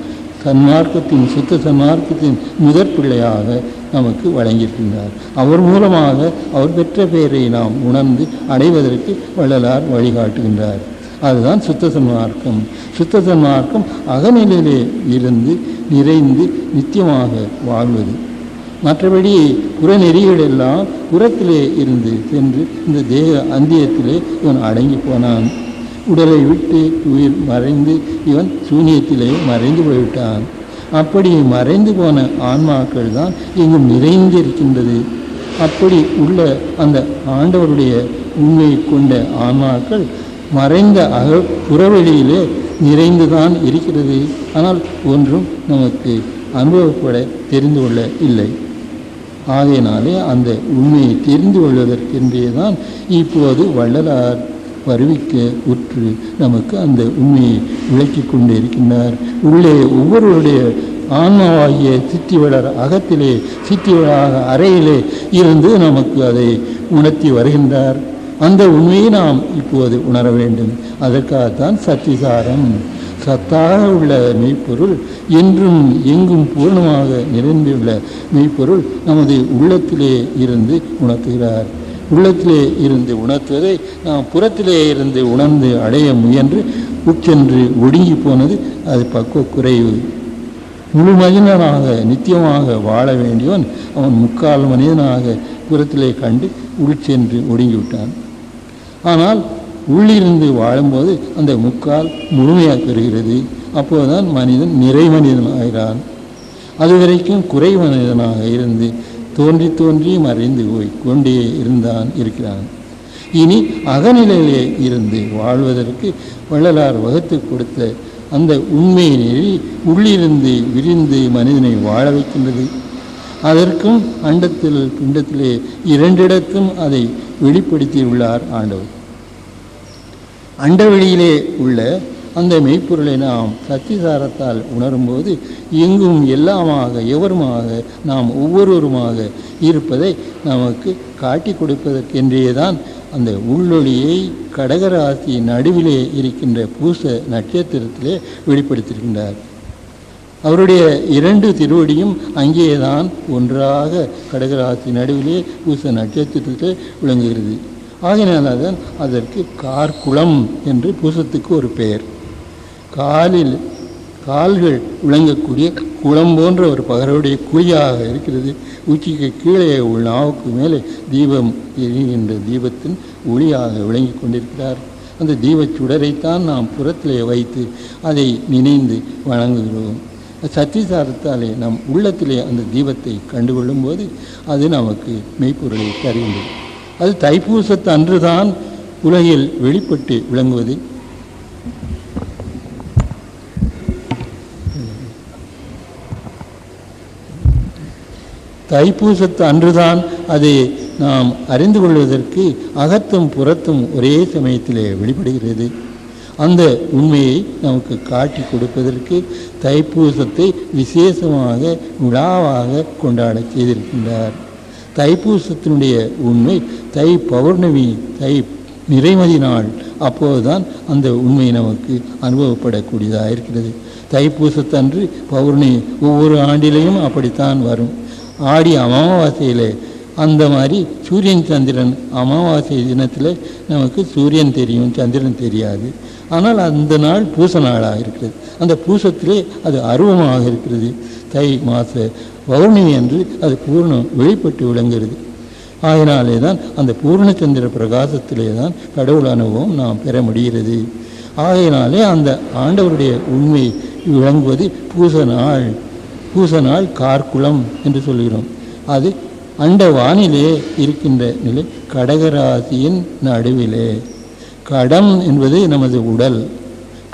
சன்மார்க்கத்தின் சுத்த சன்மார்க்கத்தின் முதற் பிள்ளையாக நமக்கு வழங்கியிருக்கின்றார். அவர் மூலமாக அவர் பெற்ற பெயரை நாம் உணர்ந்து அடைவதற்கு வள்ளலார் வழிகாட்டுகின்றார். அதுதான் சுத்த சன்மார்க்கம். சுத்த சன்மார்க்கம் அகநிலையிலே இருந்து நிறைந்து நித்தியமாக வாழ்வது. மற்றபடி புறநெறிகளெல்லாம் புறத்திலே இருந்து சென்று இந்த தேக அந்தியத்திலே இவன் அடங்கி போனான். உடலை விட்டு உயிர் மறைந்து இவன் சூனியத்திலே மறைந்து போய்விட்டான். அப்படி மறைந்து போன ஆன்மாக்கள் தான் எங்கும் நிறைந்திருக்கின்றது. அப்படி உள்ள அந்த ஆண்டவருடைய உண்மையை கொண்ட ஆன்மாக்கள் மறைந்த புறவெளியிலே நிறைந்துதான் இருக்கிறது. ஆனால் ஒன்றும் நமக்கு அனுபவப்பட தெரிந்து கொள்ள இல்லை. ஆகையினாலே அந்த உண்மையை தெரிந்து கொள்வதற்கென்றே தான் இப்போது வள்ளலார் வருவிக்க உற்று நமக்கு அந்த உண்மையை விளக்கி கொண்டு இருக்கின்றார். உள்ளே ஒவ்வொருவருடைய ஆன்மாவாகிய சித்திவளர் அகத்திலே சித்திவளாக அறையிலே இருந்து நமக்கு அதை உணர்த்தி வருகின்றார். அந்த உண்மையை நாம் இப்போது உணர வேண்டும். அதற்காகத்தான் சத்திசாரம். சத்தாக உள்ள மெய்ப்பொருள் என்றும் எங்கும் பூர்ணமாக நிறைந்துள்ள மெய்ப்பொருள் நமது உள்ளத்திலே இருந்து உணர்த்துகிறார். உள்ளத்திலே இருந்து உணர்த்துவதை நாம் புறத்திலே இருந்து உணர்ந்து அடைய முயன்று உட்சென்று ஒடுங்கி போனது அது பக்குவ குறைவு. முழு மனிதனாக நித்தியமாக வாழ வேண்டியவன் அவன் முக்கால் மனிதனாக புறத்திலே கண்டு உள்சென்று ஒடுங்கிவிட்டான். ஆனால் உள்ளிருந்து வாழும்போது அந்த முக்கால் முழுமையாக பெறுகிறது. அப்போதுதான் மனிதன் நிறை மனிதனாகிறான். அதுவரைக்கும் குறை மனிதனாக இருந்து தோன்றி தோன்றி மறைந்து போய் கொண்டே இருக்கிறான். இனி அகநிலையிலே இருந்து வாழ்வதற்கு வள்ளலார் வகுத்து கொடுத்த அந்த உண்மை நெறி உள்ளிருந்து விரிந்து மனிதனை வாழ வைக்கின்றது. அதற்கும் அண்டத்தில் பிண்டத்திலே இரண்டிடத்தும் அதை வெளிப்படுத்தியுள்ளார் ஆண்டவர். அண்டவெளியிலே உள்ள அந்த மெய்ப்பொருளை நாம் சத்திசாரத்தால் உணரும்போது எங்கும் எல்லாமாக எவருமாக நாம் ஒவ்வொருவருமாக இருப்பதை நமக்கு காட்டி கொடுப்பதற்கென்றேதான் அந்த உள்ளொளியை கடகராசி நடுவிலே இருக்கின்ற பூச நட்சத்திரத்திலே வெளிப்படுத்தியிருக்கின்றார். அவருடைய இரண்டு திருவடியும் அங்கேதான் ஒன்றாக கடகராசி நடுவிலே பூச நட்சத்திரத்திலே விளங்குகிறது. ஆகினால்தான் அதற்கு கார்குளம் என்று பூசத்துக்கு ஒரு பெயர். கால்கள் விளங்கக்கூடிய குளம் போன்ற ஒரு பகருடைய குழியாக இருக்கிறது. உச்சிக்கு கீழே உள்ள நாவுக்கு மேலே தீபம் எரிகின்ற தீபத்தின் ஒளியாக விளங்கி கொண்டிருக்கிறார். அந்த தீபச் சுடரைத்தான் நாம் புறத்திலே வைத்து அதை நினைந்து வணங்குகிறோம். சத்திசாரத்தாலே நம் உள்ளத்திலே அந்த தீபத்தை கண்டுகொள்ளும் போது அது நமக்கு மெய்ப்பொருளை தருகின்றது. அது தைப்பூசத்து அன்றுதான் உலகில் வெளிப்பட்டு விளங்குவது. தைப்பூசத்து அன்றுதான் அதை நாம் அறிந்து கொள்வதற்கு அகத்தும் புறத்தும் ஒரே சமயத்திலே வெளிப்படுகிறது. அந்த உண்மையை நமக்கு காட்டி கொடுப்பதற்கு தைப்பூசத்தை விசேஷமாக விழாவாக கொண்டாட செய்திருக்கின்றார். தைப்பூசத்தினுடைய உண்மை தை பௌர்ணமி, தை நிறைமதி நாள். அப்போதுதான் அந்த உண்மை நமக்கு அனுபவப்படக்கூடியதாக இருக்கிறது. தைப்பூசத்தன்று பௌர்ணமி ஒவ்வொரு ஆண்டிலையும் அப்படித்தான் வரும். ஆடி அமாவாசையில் அந்த மாதிரி சூரியன் சந்திரன் அமாவாசை தினத்தில் நமக்கு சூரியன் தெரியும், சந்திரன் தெரியாது. ஆனால் அந்த நாள் பூச நாளாக இருக்கிறது. அந்த பூசத்திலே அது அருவமாக இருக்கிறது. தை மாத பௌர்ணமி அன்று அது பூர்ணம் வெளிப்பட்டு விளங்குகிறது. ஆகினாலே தான் அந்த பூர்ணச்சந்திர பிரகாசத்திலே தான் கடவுள் அனுபவம் நாம் பெற முடிகிறது. ஆகையினாலே அந்த ஆண்டவருடைய உண்மை விளங்குவது பூச நாள் கார்குளம் என்று சொல்கிறோம். அது அண்ட வானிலே இருக்கின்ற நிலை கடகராசியின் நடுவிலே. கடம் என்பது நமது உடல்,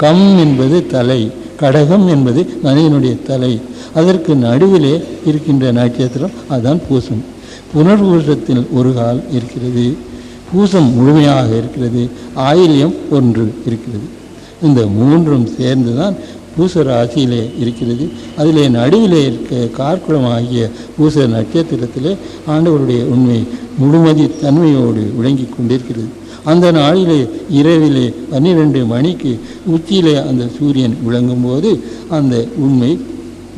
கம் என்பது தலை, கடகம் என்பது மனிதனுடைய தலை. அதற்கு நடுவிலே இருக்கின்ற நட்சத்திரம் அதுதான் பூசம். புனர்பூசத்தில் ஒரு கால் இருக்கிறது, பூசம் முழுமையாக இருக்கிறது, ஆயில்யம் ஒன்று இருக்கிறது. இந்த மூன்றும் சேர்ந்து தான் பூச ராசியிலே இருக்கிறது. அதிலே நடுவிலே இருக்க கார்குளம் ஆகிய பூச நட்சத்திரத்திலே ஆண்டவருடைய உண்மை முழுமதி தன்மையோடு விளங்கி கொண்டிருக்கிறது. அந்த நாளிலே இரவிலே 12 மணிக்கு உச்சியிலே அந்த சூரியன் விளங்கும்போது அந்த உண்மை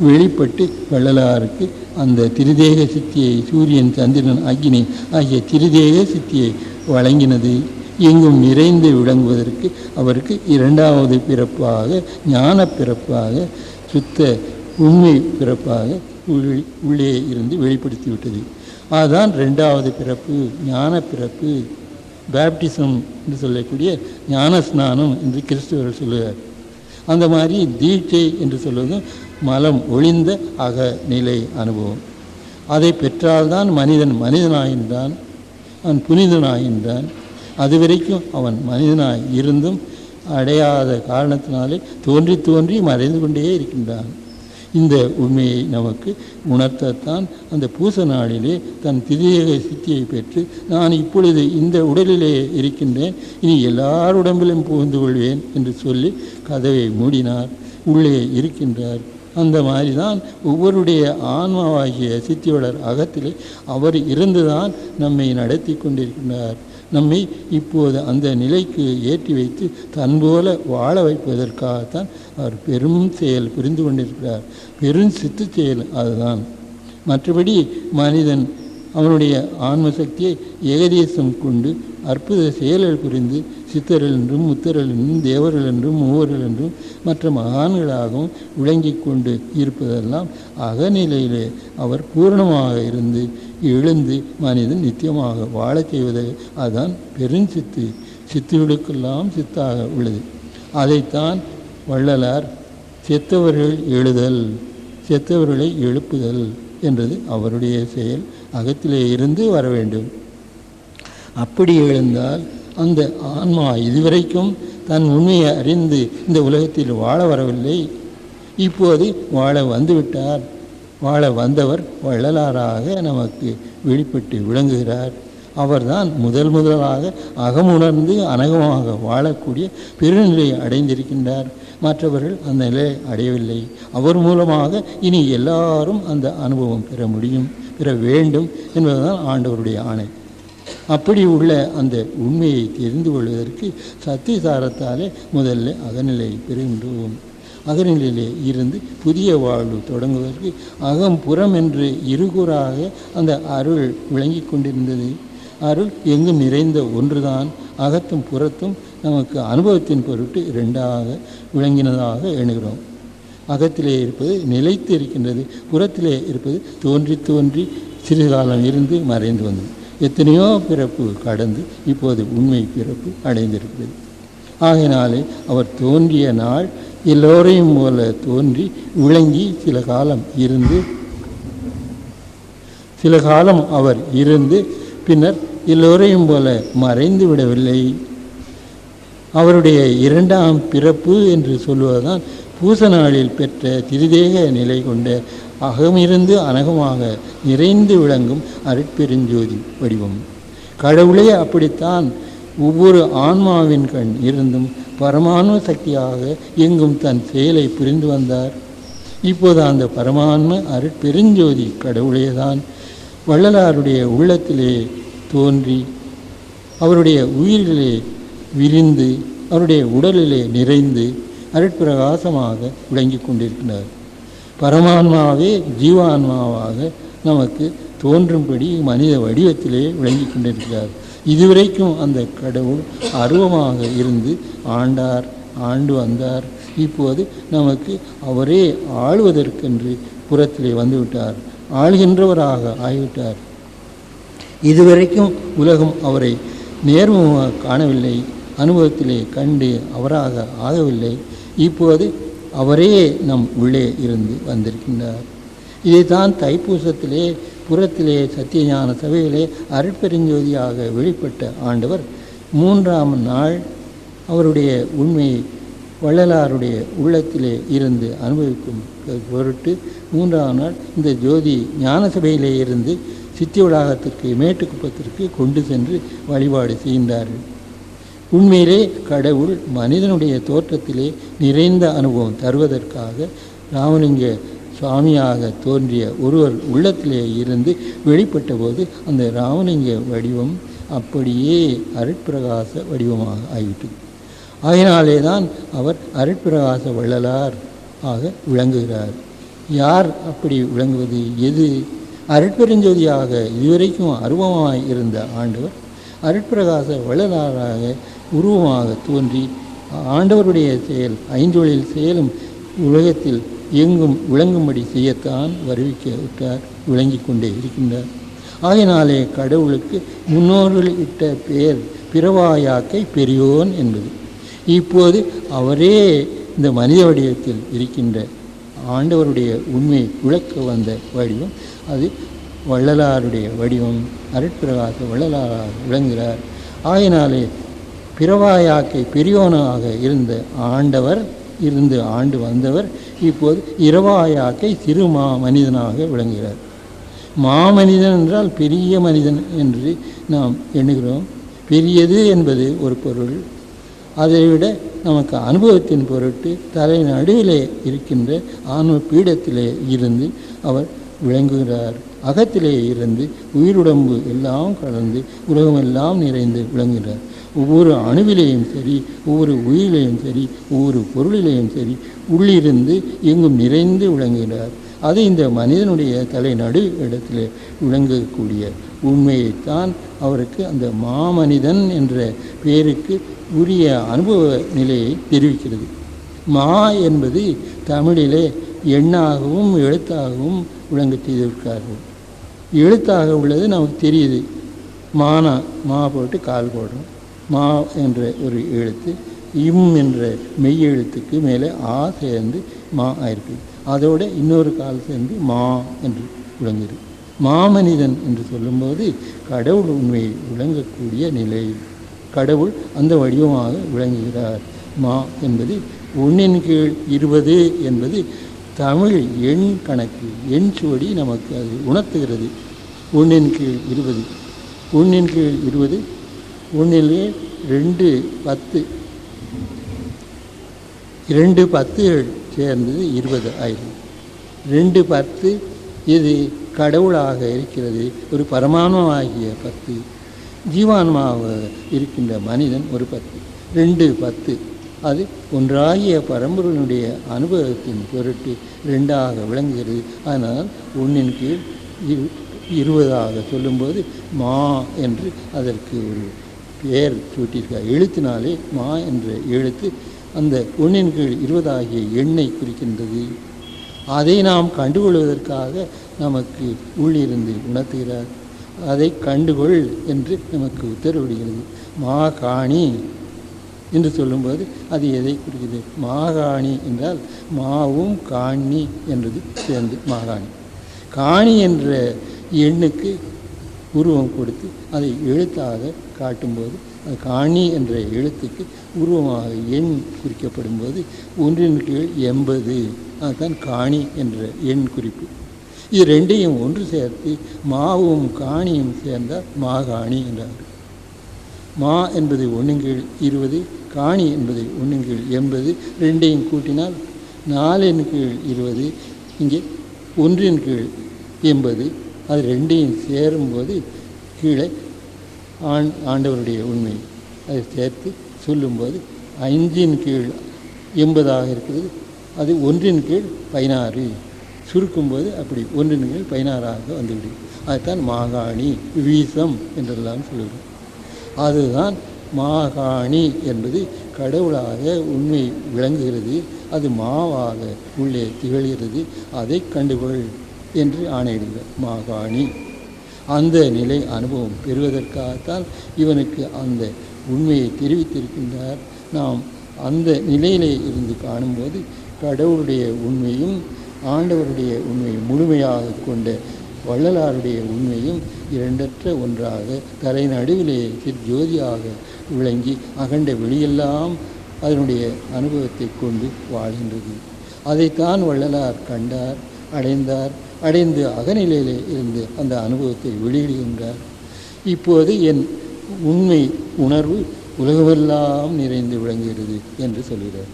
வெளிப்பட்டு வள்ளலாருக்கு அந்த திரிதேக சித்தியை, சூரியன் சந்திரன் அக்னி ஆகிய திரிதேக சித்தியை வழங்கினது. எங்கும் நிறைந்து விளங்குவதற்கு அவருக்கு இரண்டாவது பிறப்பாக, ஞான பிறப்பாக, சுத்த உண்மை பிறப்பாக உள்ளே இருந்து வெளிப்படுத்திவிட்டது. அதுதான் இரண்டாவது பிறப்பு, ஞான பிறப்பு, பேப்டிசம் என்று சொல்லக்கூடிய ஞான ஸ்நானம் என்று கிறிஸ்துவர்கள் சொல்லுவார். அந்த மாதிரி தீட்சை என்று சொல்வதும் மலம் ஒளிந்த அகநிலை அனுபவம். அதை பெற்றால்தான் மனிதன் மனிதனாகின்றான், அவன் புனிதனாகின்றான். அது வரைக்கும் அவன் மனிதனாய் இருந்தும் அடையாத காரணத்தினாலே தோன்றி தோன்றி மறைந்து கொண்டே இருக்கின்றான். இந்த உண்மையை நமக்கு உணர்த்தத்தான் அந்த பூச நாளிலே தன் திரியக சித்தியை பெற்று, நான் இப்பொழுது இந்த உடலிலே இருக்கின்றேன், இனி எல்லார் உடம்பிலும் புகுந்து கொள்வேன் என்று சொல்லி கதவை மூடினார். உள்ளே இருக்கின்றார். அந்த மாதிரி தான் ஒவ்வொருடைய ஆன்மாவாகிய சித்தியோடர் அகத்திலே அவர் இருந்துதான் நம்மை நடத்தி கொண்டிருக்கின்றார். நம்மை இப்போது அந்த நிலைக்கு ஏற்றி வைத்து தன்போல வாழ வைப்பதற்காகத்தான் அவர் பெரும் செயல் புரிந்து கொண்டிருக்கிறார். பெரும் சித்து செயல் அதுதான். மற்றபடி மனிதன் அவனுடைய ஆன்ம சக்தியை ஏகதேசம் கொண்டு அற்புத செயல்கள் புரிந்து சித்தர்கள் என்றும் முத்தர்கள் என்றும் தேவர்கள் என்றும் மூவர்கள் என்றும் மற்ற மகான்களாகவும் விளங்கி கொண்டு இருப்பதெல்லாம் அகநிலையிலே அவர் பூரணமாக இருந்து எழுந்து மனிதன் நித்தியமாக வாழச் செய்வது. அதுதான் பெருஞ்சித்து, சித்துகளுக்கெல்லாம் சித்தாக உள்ளது. அதைத்தான் வள்ளலார் செத்தவர்கள் எழுதல், செத்தவர்களை எழுப்புதல் என்றது அவருடைய செயல். அகத்திலே இருந்து வர வேண்டும். அப்படி எழுந்தால் அந்த ஆன்மா இதுவரைக்கும் தன் உண்மையை அறிந்து இந்த உலகத்தில் வாழ வரவில்லை, இப்போது வாழ வந்துவிட்டார். வாழ வந்தவர் வள்ளலாராக நமக்கு வெளிப்பட்டு விளங்குகிறார். அவர்தான் முதலாக அகமுணர்ந்து அனகமாக வாழக்கூடிய பெருநிலையை அடைந்திருக்கின்றார். மற்றவர்கள் அந்த நிலையை அடையவில்லை. அவர் மூலமாக இனி எல்லாரும் அந்த அனுபவம் பெற முடியும், பெற வேண்டும் என்பதுதான் ஆண்டவருடைய ஆணை. அப்படி உள்ள அந்த உண்மையை தெரிந்து கொள்வதற்கு சத்தியசாரத்தாலே முதல்ல அகநிலை பெறுகின்றோம். அகநிலையிலே இருந்து புதிய வாழ்வு தொடங்குவதற்கு அகம் புறம் என்று இருகூறாக அந்த அருள் விளங்கி கொண்டிருந்தது. அருள் எங்கும் நிறைந்த ஒன்றுதான். அகத்தும் புறத்தும் நமக்கு அனுபவத்தின் பொருட்டு இரண்டாக விளங்கினதாக எண்ணுகிறோம். அகத்திலே இருப்பது நிலைத்து இருக்கின்றது, புறத்திலே இருப்பது தோன்றி தோன்றி சிறிது காலம் இருந்து மறைந்து வந்தது. எத்தனையோ பிறப்பு கடந்து இப்போது உண்மை பிறப்பு அடைந்திருக்கிறது. ஆகையினாலே அவர் தோன்றிய நாள் எல்லோரையும் போல தோன்றி விளங்கி சில காலம் அவர் இருந்து பின்னர் எல்லோரையும் போல மறைந்து விடவில்லை. அவருடைய இரண்டாம் பிறப்பு என்று சொல்வதுதான் பூச நாளில் பெற்ற திரிதேக நிலை கொண்ட அகமிருந்து அனகமாக நிறைந்து விளங்கும் அருட்பெருஞ்சோதி வடிவம். கடவுளே அப்படித்தான் ஒவ்வொரு ஆன்மாவின் கண் இருந்தும் பரமான்ம சக்தியாக எங்கும் தன் செயலை புரிந்து வந்தார். இப்போது அந்த பரமான்ம அருட்பெருஞ்சோதி கடவுளே தான் வள்ளலாருடைய உள்ளத்திலே தோன்றி அவருடைய உயிரிலே விரிந்து அவருடைய உடலிலே நிறைந்து அருட்பிரகாசமாக விளங்கி கொண்டிருக்கிறார். பரமான்மாவே ஜீவான்மாவாக நமக்கு தோன்றும்படி மனித வடிவத்திலே விளங்கி கொண்டிருக்கிறார். இதுவரைக்கும் அந்த கடவுள் அருவமாக இருந்து ஆண்டார், ஆண்டு வந்தார். இப்போது நமக்கு அவரே ஆளுவதற்கென்று புறத்திலே வந்துவிட்டார், ஆளுகின்றவராக ஆகிவிட்டார். இதுவரைக்கும் உலகம் அவரை நேர்முகமாக காணவில்லை, அனுபவத்திலே கண்டு அவராக ஆகவில்லை. இப்போது அவரே நம் உள்ளே இருந்து வந்திருக்கின்றார். இதைத்தான் தைப்பூசத்திலே புறத்திலே சத்தியஞான சபையிலே அருட்பெருஞ்சோதியாக வெளிப்பட்ட ஆண்டவர் 3ஆம் நாள் அவருடைய உண்மையை வள்ளலாருடைய உள்ளத்திலே இருந்து அனுபவிக்கும் பொருட்டு 3ஆம் நாள் இந்த ஜோதி ஞான சபையிலே இருந்து சித்தி வளாகத்திற்கு மேட்டுக்குப்பத்திற்கு கொண்டு சென்று வழிபாடு செய்கின்றார்கள். உண்மையிலே கடவுள் மனிதனுடைய தோற்றத்திலே நிறைந்த அனுபவம் தருவதற்காக ராமலிங்க சுவாமியாக தோன்றிய ஒருவர் உள்ளத்திலே இருந்து வெளிப்பட்ட போது அந்த ராமலிங்க வடிவம் அப்படியே அருட்பிரகாச வடிவமாக ஆகிவிட்டது. ஆகினாலே தான் அவர் அருட்பிரகாச வள்ளலார் ஆக விளங்குகிறார். யார் அப்படி விளங்குவது? எது? அருட்பெருஞ்சோதியாக இதுவரைக்கும் அருவமாய் இருந்த ஆண்டவர் அருட்பிரகாச வள்ளலாராக உருவமாக தோன்றி ஆண்டவருடைய செயல் ஐந்தொழில் செயலும் உலகத்தில் எங்கும் விளங்கும்படி செய்யத்தான் வருவிக்க விட்டார், விளங்கி கொண்டே இருக்கின்றார். ஆகினாலே கடவுளுக்கு முன்னோர்கள் இட்ட பெயர் பிறவாயாக்கை பெரியோன் என்பது. இப்போது அவரே இந்த மனித வடிவத்தில் இருக்கின்ற ஆண்டவருடைய உண்மை விளக்க வந்த வடிவம் அது வள்ளலாருடைய வடிவம், அருட்பிரகாச வள்ளலாராக விளங்குகிறார். ஆகினாலே பிறவாயாக்கை பெரியோனாக இருந்த ஆண்டவர் இருந்து ஆண்டு வந்தவர் இப்போது இரவாயாக்கை சிறு மனிதனாக விளங்குகிறார். மாமனிதன் என்றால் பெரிய மனிதன் என்று நாம் எண்ணுகிறோம். பெரியது என்பது ஒரு பொருள். அதைவிட நமக்கு அனுபவத்தின் பொருட்டு தலை நடுவிலே இருக்கின்ற ஆன்ம பீடத்திலே இருந்து அவர் விளங்குகிறார். அகத்திலே இருந்து உயிருடம்பு எல்லாம் கலந்து உலகமெல்லாம் நிறைந்து விளங்குகிறார். ஒவ்வொரு அணுவிலேயும் சரி, ஒவ்வொரு உயிரிலேயும் சரி, ஒவ்வொரு பொருளிலேயும் சரி உள்ளிருந்து எங்கும் நிறைந்து விளங்குகிறார். அது இந்த மனிதனுடைய தலை நடு இடத்திலே விளங்கக்கூடிய உண்மையைத்தான் அவருக்கு அந்த மாமனிதன் என்ற பெயருக்கு உரிய அனுபவ நிலையை தெரிவிக்கிறது. மா என்பது தமிழிலே எண்ணாகவும் எழுத்தாகவும் விளங்க செய்திருக்கார்கள். எழுத்தாக உள்ளது நமக்கு தெரியுது. மானா மா போட்டு கால் போடுறோம். மா என்ற ஒரு எழுத்து என்ற மெய் எழுத்துக்கு மேலே ஆ சேர்ந்து மா ஆயிருக்கு. அதோட இன்னொரு கால் சேர்ந்து மா என்று விளங்குது. மாமனிதன் என்று சொல்லும்போது கடவுள் உண்மையை விளங்கக்கூடிய நிலை. கடவுள் அந்த வடிவமாக விளங்குகிறார். மா என்பது 1/20 என்பது தமிழ் எண் கணக்கு, எண் சுவடி நமக்கு அது உணர்த்துகிறது. 1/20 1/20 1 2 10 2 10 சேர்ந்தது 20 ஆயிரம். 2 10 இது கடவுளாக இருக்கிறது, ஒரு பரமாணுவாகிய 10. ஜீவான்மாவாக இருக்கின்ற மனிதன் ஒரு 10. 2 10 அது ஒன்றாகிய பரம்பொருளுடைய அனுபவத்தின் பொருட்டு 2ஆக விளங்குகிறது. அதனால் 1/20 சொல்லும்போது மா என்று அதற்கு ஒரு பெயர் சூட்டியிருக்கார். எழுத்தினாலே மா என்ற எழுத்து அந்த 1/20 ஆகிய எண்ணை குறிக்கின்றது. அதை நாம் கண்டுகொள்வதற்காக நமக்கு உள்ளிருந்து உணர்த்துகிறார். அதை கண்டுகொள் என்று நமக்கு உத்தரவிடுகிறது. மாகாணி என்று சொல்லும்போது அது எதை குறிக்கிறது? மாகாணி என்றால் மாவும் காணி என்றது சேர்ந்து மாகாணி. காணி என்ற எண்ணுக்கு உருவம் கொடுத்து அதை எழுத்தாக காட்டும்போது அது காணி என்ற எழுத்துக்கு உருவமாக எண் குறிக்கப்படும் போது 1/80 அதுதான் காணி என்ற எண் குறிப்பு. இது ரெண்டையும் ஒன்று சேர்த்து மாவும் காணியும் சேர்ந்தால் மாகாணி என்றார். மா என்பது 1/20, காணி என்பது 1/80, ரெண்டையும் கூட்டினால் 4/20. இங்கே 1/80 அது ரெண்டையும் சேரும்போது கீழே ஆண்டவருடைய உண்மை அதை சேர்த்து சொல்லும்போது 5/80 இருக்கிறது. அது 1/16 சுருக்கும்போது அப்படி 1/16 வந்துவிடும். அதுதான் மாகாணி, வீசம் என்றெல்லாம் சொல்லுகிறோம். அதுதான் மாகாணி என்பது கடவுளாக உண்மை விளங்குகிறது, அது மாவாக உள்ளே திகழ்கிறது, அதை கண்டுகொள் என்று ஆணையிடுகிறார் மாகாணி. அந்த நிலை அனுபவம் பெறுவதற்காகத்தான் இவனுக்கு அந்த உண்மையை தெரிவித்திருக்கின்றார். நாம் அந்த நிலையிலே இருந்து காணும்போது கடவுளுடைய உண்மையும் ஆண்டவருடைய உண்மையும் முழுமையாக கொண்ட வள்ளலாருடைய உண்மையும் இரண்டற்ற ஒன்றாக தலை நடுவிலே ஜோதியாக விளங்கி அகண்ட வெளியெல்லாம் அதனுடைய அனுபவத்தை கொண்டு வாழ்கின்றது. அதைத்தான் வள்ளலார் கண்டார், அடைந்தார். அடைந்து அகநிலையிலே இருந்து அந்த அனுபவத்தை வெளியிடுகின்றார். இப்போது என் உண்மை உணர்வு உலகமெல்லாம் நிறைந்து விளங்குகிறது என்று சொல்கிறார்.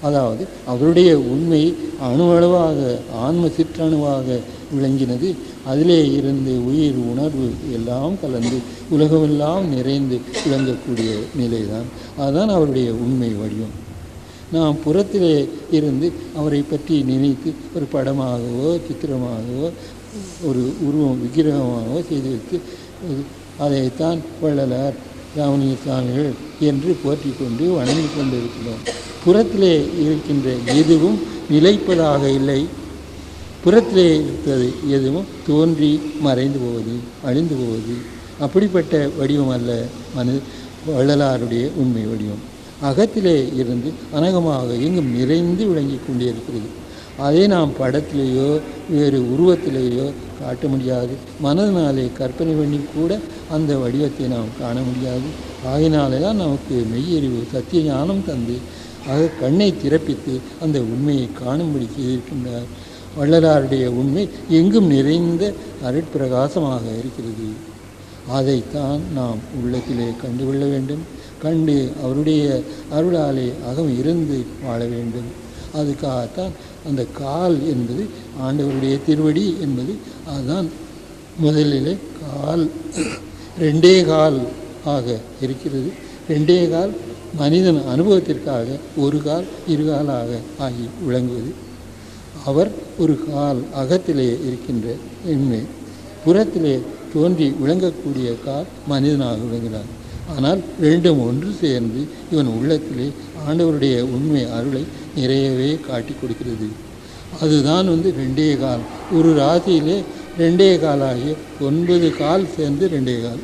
அதாவது அவருடைய உண்மை அணுவளவாக ஆன்ம சிற்றணுவாக விளங்கினது. அதிலே இருந்து உயிர் உணர்வு எல்லாம் கலந்து உலகமெல்லாம் நிறைந்து விளங்கக்கூடிய நிலைதான். அதுதான் அவருடைய உண்மை வடிவம். நாம் புறத்திலே இருந்து அவரை பற்றி நினைத்து ஒரு படமாகவோ சித்திரமாகவோ ஒரு உருவம் விக்கிரகமாகவோ செய்து வைத்து அதைத்தான் வள்ளலார் ராமலிங்க சுவாமிகள் என்று போற்றி கொண்டு வணங்கி கொண்டு இருக்கிறோம். புறத்திலே இருக்கின்ற எதுவும் நிலைப்பதாக இல்லை. புறத்திலே இருப்பது எதுவும் தோன்றி மறைந்து போவது, அழிந்து போவது. அப்படிப்பட்ட வடிவம் அல்ல வள்ளலாருடைய உண்மை வடிவம். அகத்திலே இருந்து அநேகமாக எங்கும் நிறைந்து விளங்கி கொண்டே இருக்கிறது. அதை நாம் படத்திலேயோ வேறு உருவத்திலேயோ காட்ட முடியாது. மனதினாலே கற்பனை பண்ணி கூட அந்த வடிவத்தை நாம் காண முடியாது. ஆகினாலே தான் நமக்கு மெய்யறிவு சத்திய ஞானம் தந்து ஆக கண்ணை திறப்பித்து அந்த உண்மையை காணும்படி செய்திருக்கின்றார். வள்ளலாருடைய உண்மை எங்கும் நிறைந்த அருட்பிரகாசமாக இருக்கிறது. அதைத்தான் நாம் உள்ளத்திலே கண்டுகொள்ள வேண்டும். கண்டு அவருடைய அருளாலே அகம் இருந்து வாழ வேண்டும். அதுக்காகத்தான் அந்த கால் என்பது ஆண்டவருடைய திருவடி என்பது அதுதான் முதலிலே கால் ரெண்டே கால் ஆக இருக்கிறது. ரெண்டே கால் மனிதன் அனுபவத்திற்காக ஒரு கால் இருகாலாக ஆகி விளங்குவது. அவர் ஒரு கால் அகத்திலே இருக்கின்ற உண்மை, புறத்திலே தோன்றி விளங்கக்கூடிய கால் மனிதனாக விளங்கினார். ஆனால் ரெண்டும் ஒன்று சேர்ந்து இவன் உள்ளத்திலே ஆண்டவருடைய உண்மை அருளை நிறையவே காட்டி கொடுக்கிறது. அதுதான் ரெண்டே கால். ஒரு ராசியிலே ரெண்டே காலாகிய 9 கால் சேர்ந்து ரெண்டே கால்.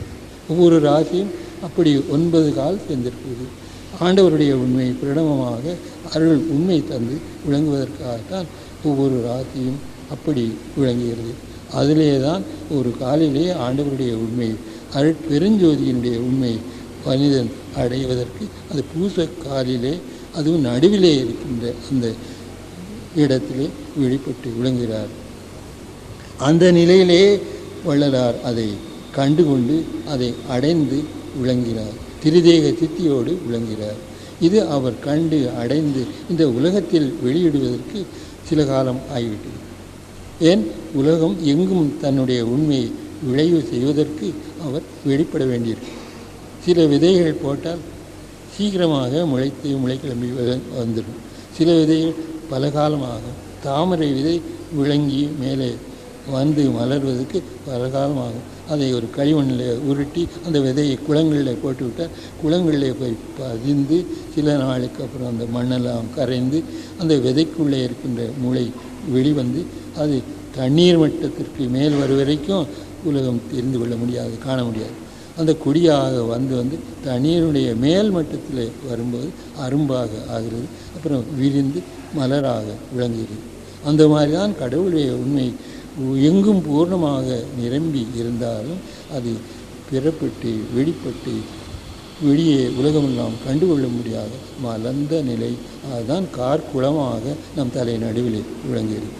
ஒவ்வொரு ராசியும் அப்படி 9 கால் சேர்ந்திருக்கிறது. ஆண்டவருடைய உண்மை பிரடமமாக அருள் உண்மை தந்து விளங்குவதற்காகத்தான் ஒவ்வொரு ராசியும் அப்படி விளங்குகிறது. அதிலே தான் ஒரு காலிலே ஆண்டவருடைய உண்மை அருட்பெருஞ்சோதியினுடைய உண்மை மனிதன் அடைவதற்கு அது பூச காலிலே அதுவும் நடுவிலே இருக்கின்ற அந்த இடத்திலே வெளிப்பட்டு விளங்குகிறார். அந்த நிலையிலே வள்ளலார் அதை கண்டுகொண்டு அதை அடைந்து விளங்குகிறார். திரிதேக சித்தியோடு விளங்குகிறார். இது அவர் கண்டு அடைந்து இந்த உலகத்தில் வெளியிடுவதற்கு சில காலம் ஆகிவிட்டது. ஏன் உலகம் எங்கும் தன்னுடைய உண்மையை விளைவு செய்வதற்கு அவர் வெளிப்பட வேண்டியிருக்கு. சில விதைகள் போட்டால் சீக்கிரமாக முளைக்கிளம்பி வந்துடும். சில விதைகள் பல காலமாகும். தாமரை விதை விளங்கி மேலே வந்து மலர்வதற்கு பல காலமாகும். அதை ஒரு களிமண்ணில் உருட்டி அந்த விதையை குளங்களில் போட்டுவிட்டால் குளங்களில் போய் பதிந்து சில நாளுக்கு அப்புறம் அந்த மண்ணெல்லாம் கரைந்து அந்த விதைக்குள்ளே இருக்கின்ற முளை வெளிவந்து அது தண்ணீர் மட்டத்திற்கு மேல் வரும் வரைக்கும் உலகம் தெரிந்து கொள்ள முடியாது, காண முடியாது. அந்த கொடியாக வந்து தண்ணீருடைய மேல் மட்டத்தில் வரும்போது அரும்பாக ஆகிறது, அப்புறம் விரிந்து மலராக விளங்குகிறது. அந்த மாதிரி தான் கடவுளுடைய உண்மை எங்கும் பூர்ணமாக நிரம்பி இருந்தாலும் அது பிறப்பட்டு வெளிப்பட்டு வெளியே உலகமெல்லாம் கண்டுகொள்ள முடியாத மலர்ந்த நிலை. அதுதான் கார்குளமாக நம் தலை நடுவில் விளங்குகிறது.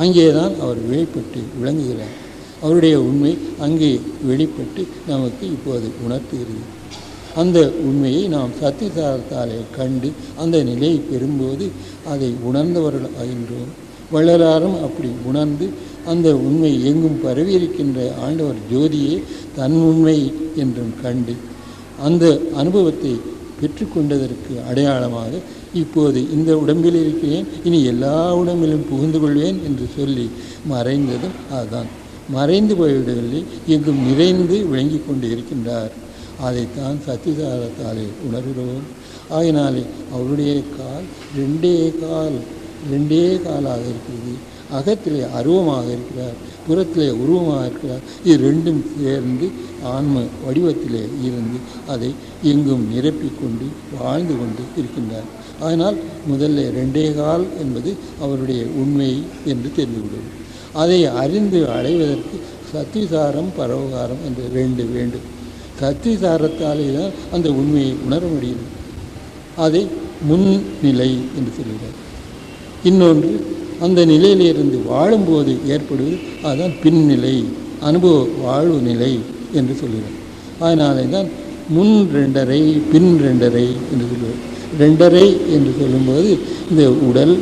அங்கே தான் அவர் வெளிப்பட்டு விளங்குகிறார். அவருடைய உண்மை அங்கே வெளிப்பட்டு நமக்கு இப்போது உணர்த்துகிறது. அந்த உண்மையை நாம் சத்தியசாரத்தாலே கண்டு அந்த நிலையை பெறும்போது அதை உணர்ந்தவர்கள் ஆகின்றோம். வள்ளலாரும் அப்படி உணர்ந்து அந்த உண்மை எங்கும் பரவியிருக்கின்ற ஆண்டவர் ஜோதியே தன் உண்மை என்றும் கண்டு அந்த அனுபவத்தை பெற்றுக்கொண்டதற்கு அடையாளமாக இப்போது இந்த உடம்பில் இருக்கிறேன், இனி எல்லா உடம்பிலும் புகுந்து கொள்வேன் என்று சொல்லி மறைந்ததும் அதுதான். மறைந்து போய்விடவில்லை, எங்கும் நிறைந்து விளங்கி கொண்டு இருக்கின்றார். அதைத்தான் சத்திசாரத்தாலே உணர்கிறோம். ஆகினாலே அவருடைய கால் ரெண்டே காலாக இருக்கிறது. அகத்திலே அருவமாக இருக்கிறார், புறத்திலே உருவமாக இருக்கிறார். இது ரெண்டும் சேர்ந்து ஆன்ம வடிவத்திலே இருந்து அதை எங்கும் நிரப்பிக்கொண்டு வாழ்ந்து கொண்டு இருக்கின்றார். அதனால் முதல்ல ரெண்டே கால் என்பது அவருடைய உண்மை என்று தெரிந்துவிடுவது. அதை அறிந்து அடைவதற்கு சத்திசாரம் பரோகாரம் என்று ரெண்டு வேண்டும். சத்திசாரத்தாலே தான் அந்த உண்மையை உணர முடியும். அதை முன்னிலை என்று சொல்கிறார். இன்னொன்று, அந்த நிலையிலிருந்து வாழும்போது ஏற்படுவது அதுதான் பின்னிலை, அனுபவ வாழ்வு நிலை என்று சொல்கிறார். அதனாலே தான் முன் 2.5 பின் 2.5 என்று சொல்கிறார். 2.5 என்று சொல்லும்போது இந்த உடல்